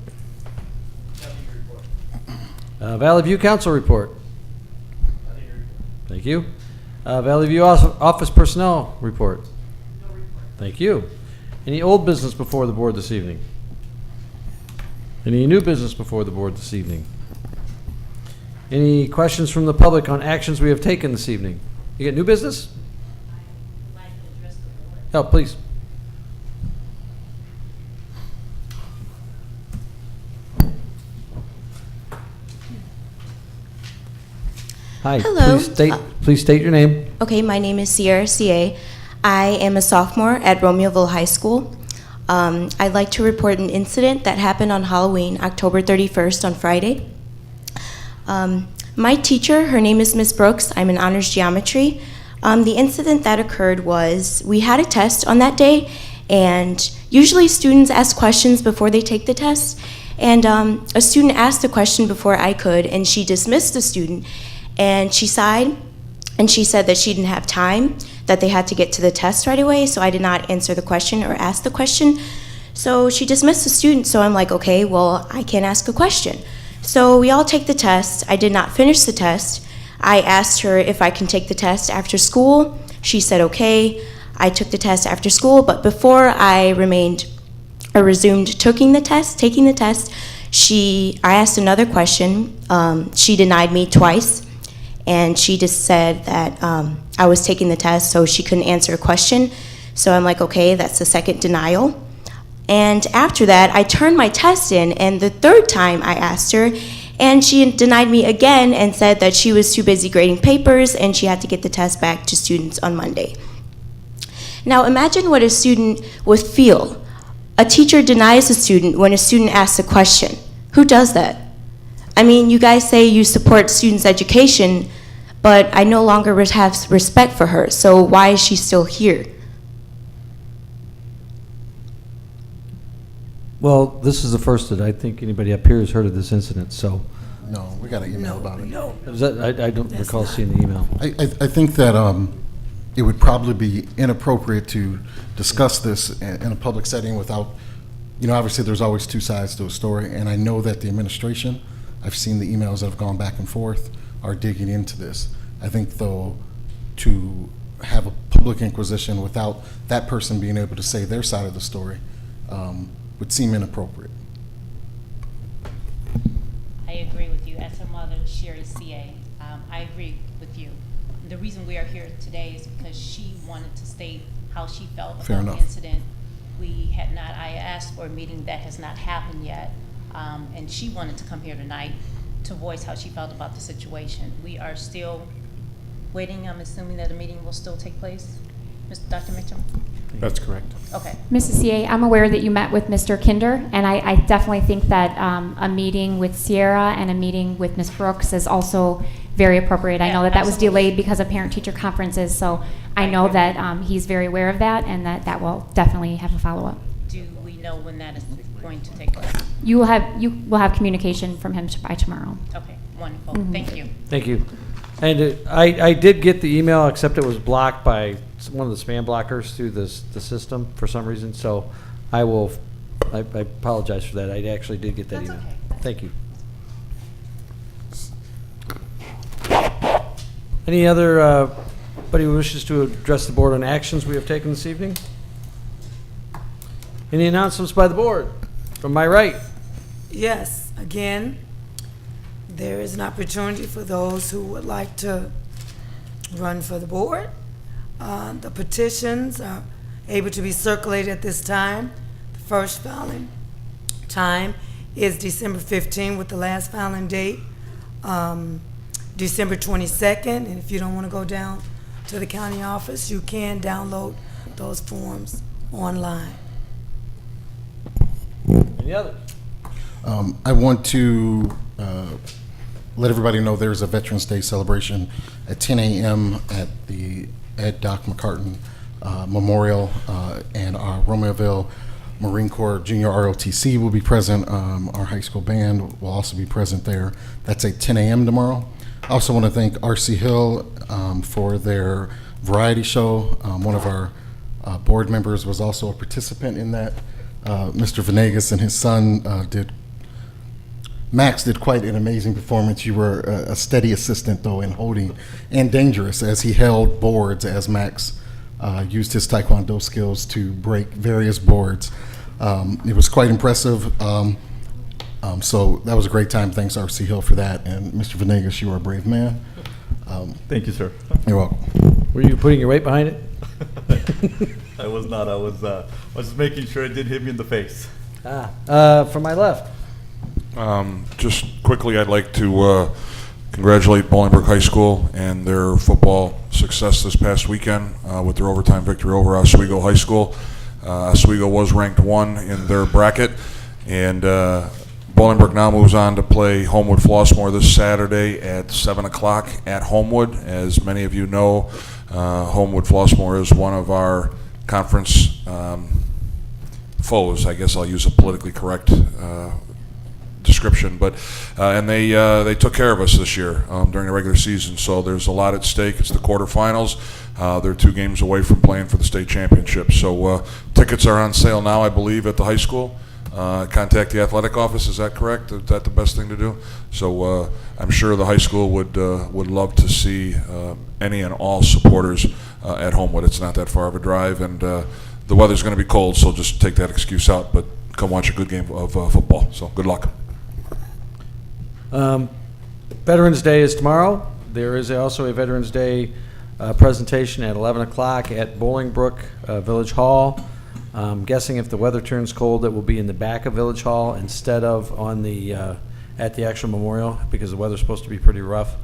Speaker 1: Valley View Council report. Thank you. Valley View Office Personnel report. Thank you. Any old business before the board this evening? Any new business before the board this evening? Any questions from the public on actions we have taken this evening? You get new business? Oh, please. Hi.
Speaker 19: Hello.
Speaker 1: Please state your name.
Speaker 19: Okay, my name is Sierra C.A. I am a sophomore at Romeoville High School. I'd like to report an incident that happened on Halloween, October 31st, on Friday. My teacher, her name is Miss Brooks. I'm in honors geometry. The incident that occurred was we had a test on that day, and usually students ask questions before they take the test. And a student asked a question before I could, and she dismissed the student. And she sighed, and she said that she didn't have time, that they had to get to the test right away, so I did not answer the question or ask the question. So she dismissed the student, so I'm like, okay, well, I can ask a question. So we all take the test. I did not finish the test. I asked her if I can take the test after school. She said, okay. I took the test after school, but before I resumed taking the test, I asked another question. She denied me twice. And she just said that I was taking the test, so she couldn't answer a question. So I'm like, okay, that's the second denial. And after that, I turned my test in, and the third time I asked her, and she denied me again and said that she was too busy grading papers and she had to get the test back to students on Monday. Now imagine what a student would feel. A teacher denies a student when a student asks a question. Who does that? I mean, you guys say you support students' education, but I no longer have respect for her, so why is she still here?
Speaker 1: Well, this is the first that I think anybody up here has heard of this incident, so.
Speaker 9: No, we got an email about it.
Speaker 3: No.
Speaker 1: I don't recall seeing the email.
Speaker 9: I think that it would probably be inappropriate to discuss this in a public setting without, obviously there's always two sides to a story, and I know that the administration, I've seen the emails that have gone back and forth, are digging into this. I think, though, to have a public inquisition without that person being able to say their side of the story would seem inappropriate.
Speaker 20: I agree with you. As her mother, Sherry C.A., I agree with you. The reason we are here today is because she wanted to state how she felt
Speaker 9: Fair
Speaker 20: about
Speaker 9: enough.
Speaker 20: the incident. I asked for a meeting that has not happened yet, and she wanted to come here tonight to voice how she felt about the situation. We are still waiting. I'm assuming that a meeting will still take place. Dr. Mitchum?
Speaker 4: That's correct.
Speaker 20: Okay.
Speaker 15: Mrs. CA, I'm aware that you met with Mr. Kinder, and I definitely think that a meeting with Sierra and a meeting with Ms. Brooks is also very appropriate. I know that was delayed because of parent-teacher conferences, so I know that he's very aware of that, and that will definitely have a follow-up.
Speaker 20: Do we know when that is going to take place?
Speaker 15: You will have communication from him by tomorrow.
Speaker 20: Okay, wonderful.
Speaker 15: Mhm.
Speaker 20: Thank you.
Speaker 1: Thank you. And I did get the email, except it was blocked by one of the spam blockers through the system for some reason. So I apologize for that. I actually did get that email.
Speaker 20: Okay.
Speaker 1: Thank you. Any other anybody who wishes to address the board on actions we have taken this evening? Any announcements by the board? From my right.
Speaker 3: Yes, again, there is an opportunity for those who would like to run for the board. The petitions are able to be circulated at this time. The first filing time is December 15, with the last filing date December 22nd. And if you don't want to go down to the county office, you can download those forms online.
Speaker 1: Any others?
Speaker 9: I want to let everybody know there's a Veterans Day celebration at 10 a.m. at the Ed Doc McCartan Memorial, and our Romeoville Marine Corps Junior ROTC will be present. Our high school band will also be present there. That's at 10 a.m. tomorrow. I also want to thank RC Hill for their variety show. One of our board members was also a participant in that. Mr. Venegas and his son Max did quite an amazing performance. You were a steady assistant, though, in holding, and dangerous as he held boards as Max used his Taekwondo skills to break various boards. It was quite impressive. So that was a great time. Thanks, R.C. Hill, for that. And Mr. Venegas, you are a brave man.
Speaker 2: Thank you, sir.
Speaker 9: You're welcome.
Speaker 1: Were you putting your weight behind it?
Speaker 2: I was not. I was just making sure it didn't hit me in the face.
Speaker 1: From my left.
Speaker 21: Just quickly, I'd like to congratulate Bolingbrook High School and their football success this past weekend with their overtime victory over Oswego High School. Oswego was ranked 1 in their bracket, and Bolingbrook now moves on to play Homewood Flossmoor this Saturday at 7 o'clock at Homewood. As many of you know, Homewood Flossmoor is one of our conference foes. I guess I'll use a politically correct description, but and they took care of us this year during the regular season. So there's a lot at stake. It's the quarterfinals. They're 2 games away from playing for the state championship. So tickets are on sale now, I believe, at the high school. Contact the athletic office. Is that correct? Is that the best thing to do? So I'm sure the high school would love to see any and all supporters at Homewood. It's not that far of a drive, and the weather's going to be cold, so just take that excuse out. But come watch a good game of football. So good luck.
Speaker 1: Veterans Day is tomorrow. There is also a Veterans Day presentation at 11 o'clock at Bolingbrook Village Hall. I'm guessing if the weather turns cold, it will be in the back of Village Hall instead of on the at the actual memorial, because the weather's supposed to be pretty rough.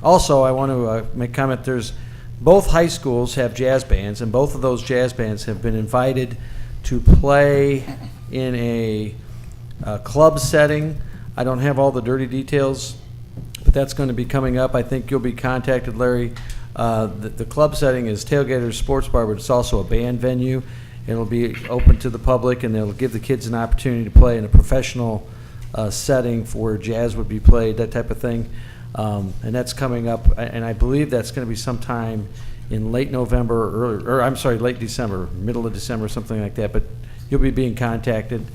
Speaker 1: Also, I want to make comment. There's both high schools have jazz bands, and both of those jazz bands have been invited to play in a club setting. I don't have all the dirty details, but that's going to be coming up. I think you'll be contacted, Larry. The club setting is Tailgaters Sports Bar, but it's also a band venue. It'll be open to the public, and they'll give the kids an opportunity to play in a professional setting for where jazz would be played, that type of thing. And that's coming up, and I believe that's going to be sometime in late November, late December, middle of December, something like that. But you'll be being contacted.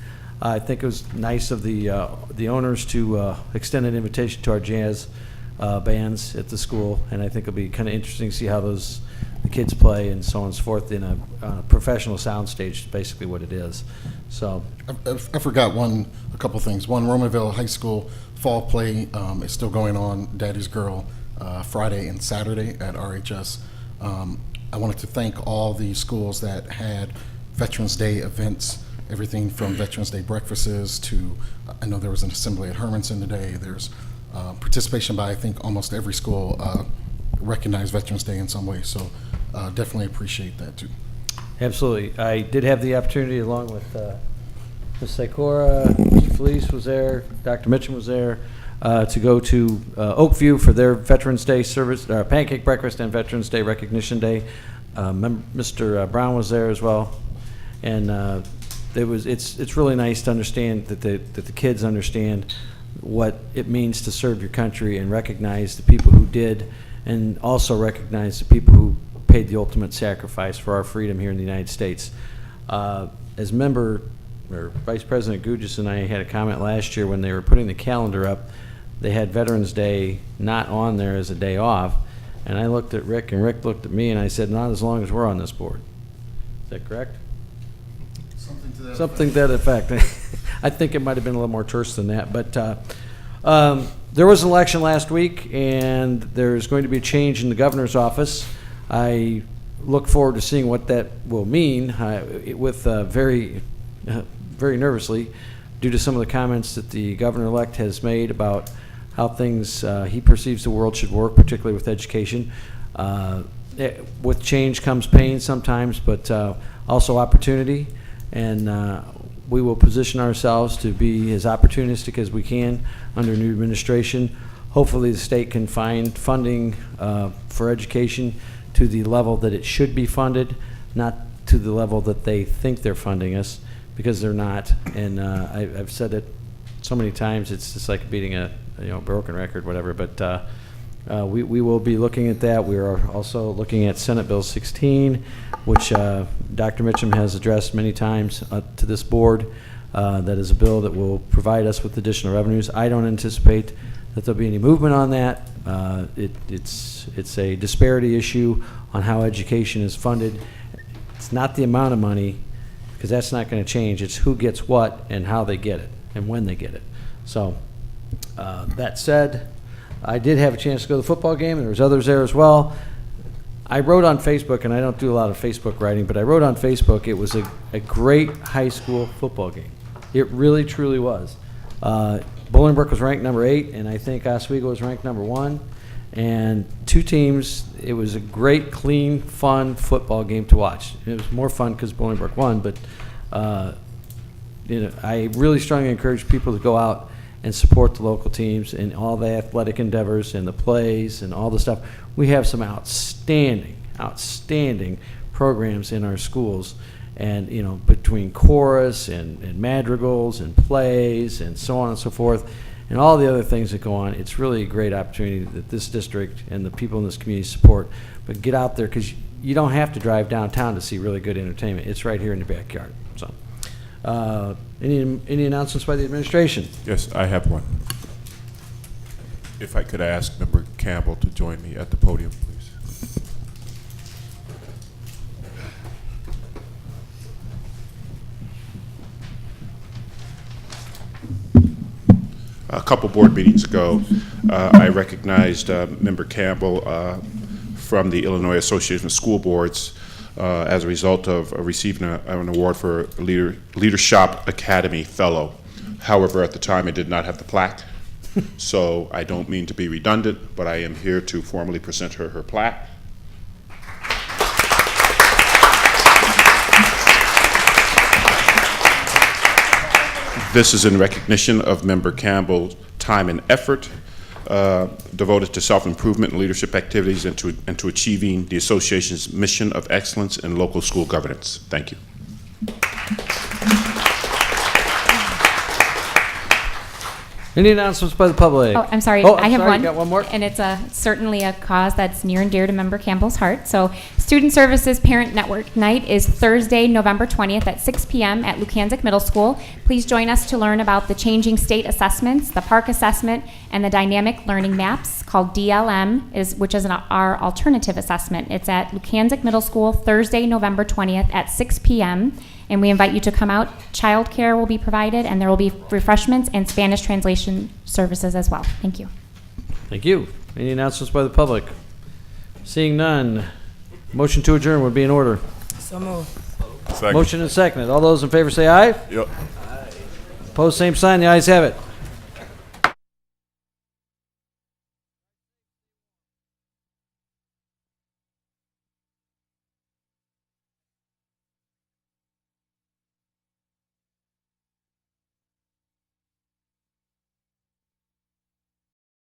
Speaker 1: I think it was nice of the owners to extend an invitation to our jazz bands at the school, and I think it'll be kind of interesting to see how the kids play and so on and so forth in a professional soundstage, is basically what it is. So
Speaker 9: I forgot a couple things. One, Romeoville High School fall play is still going on. Daddy's Girl Friday and Saturday at RHS. I wanted to thank all the schools that had Veterans Day events. Everything from Veterans Day breakfasts to, I know there was an assembly at Hermanson today. There's participation by, I think, almost every school recognized Veterans Day in some way. So definitely appreciate that too.
Speaker 1: absolutely. I did have the opportunity, along with Ms. Sikora, Mr. Felice was there, Dr. Mitchum was there, to go to Oakview for their Veterans Day service, pancake breakfast and Veterans Day Recognition Day. Mr. Brown was there as well, and it's really nice to understand that the kids understand what it means to serve your country and recognize the people who did, and also recognize the people who paid the ultimate sacrifice for our freedom here in the United States. As Vice President Gugis and I had a comment last year when they were putting the calendar up. They had Veterans Day not on there as a day off, and I looked at Rick, and Rick looked at me, and I said, not as long as we're on this board. Is that correct? Something to that effect. I think it might have been a little more terse than that. But there was an election last week, and there's going to be a change in the governor's office. I look forward to seeing what that will mean, very nervously, due to some of the comments that the governor-elect has made about how things he perceives the world should work, particularly with education. With change comes pain sometimes, but also opportunity, and we will position ourselves to be as opportunistic as we can under new administration. Hopefully the state can find funding for education to the level that it should be funded, not to the level that they think they're funding us, because they're not. And I've said it so many times, it's just like beating a broken record, whatever. But we will be looking at that. We are also looking at Senate Bill 16, which Dr. Mitchum has addressed many times to this board. That is a bill that will provide us with additional revenues. I don't anticipate that there'll be any movement on that. It's a disparity issue on how education is funded. It's not the amount of money, because that's not going to change. It's who gets what and how they get it and when they get it. So that said, I did have a chance to go to the football game, and there was others there as well. I wrote on Facebook, and I don't do a lot of Facebook writing, but I wrote on Facebook it was a great high school football game. It really, truly was. Bolingbrook was ranked number 8, and I think Oswego was ranked number 1. And two teams, it was a great, clean, fun football game to watch. It was more fun because Bolingbrook won, but I really strongly encourage people to go out and support the local teams and all the athletic endeavors and the plays and all the stuff. We have some outstanding programs in our schools, and between chorus and madrigals and plays and so on and so forth, and all the other things that go on. It's really a great opportunity that this district and the people in this community support. But get out there, because you don't have to drive downtown to see really good entertainment. It's right here in the backyard. So, any announcements by the administration?
Speaker 4: Yes, I have one. If I could ask Member Campbell to join me at the podium, please. A couple board meetings ago, I recognized Member Campbell from the Illinois Association of School Boards as a result of receiving an award for a Leadership Academy Fellow. However, at the time, I did not have the plaque, so I don't mean to be redundant, but I am here to formally present her plaque. This is in recognition of Member Campbell's time and effort devoted to self-improvement and leadership activities and to achieving the association's mission of excellence in local school governance. Thank you.
Speaker 1: Any announcements by the public?
Speaker 15: Oh, I'm sorry.
Speaker 1: Oh,
Speaker 15: I have one.
Speaker 1: Got one more.
Speaker 15: And it's certainly a cause that's near and dear to Member Campbell's heart. So, Student Services Parent Network Night is Thursday, November 20th at 6 p.m. at Lukanzik Middle School. Please join us to learn about the changing state assessments, the PARCC assessment, and the dynamic learning maps called DLM, which is our alternative assessment. It's at Lukanzik Middle School Thursday, November 20th at 6 p.m. And we invite you to come out. Childcare will be provided, and there will be refreshments and Spanish translation services as well. Thank you.
Speaker 1: Thank you. Any announcements by the public? Seeing none, motion to adjourn would be in order.
Speaker 3: So moved.
Speaker 21: Second.
Speaker 1: Motion and seconded. All those in favor say aye.
Speaker 21: Yep.
Speaker 1: Opposed, same sign. The ayes have it.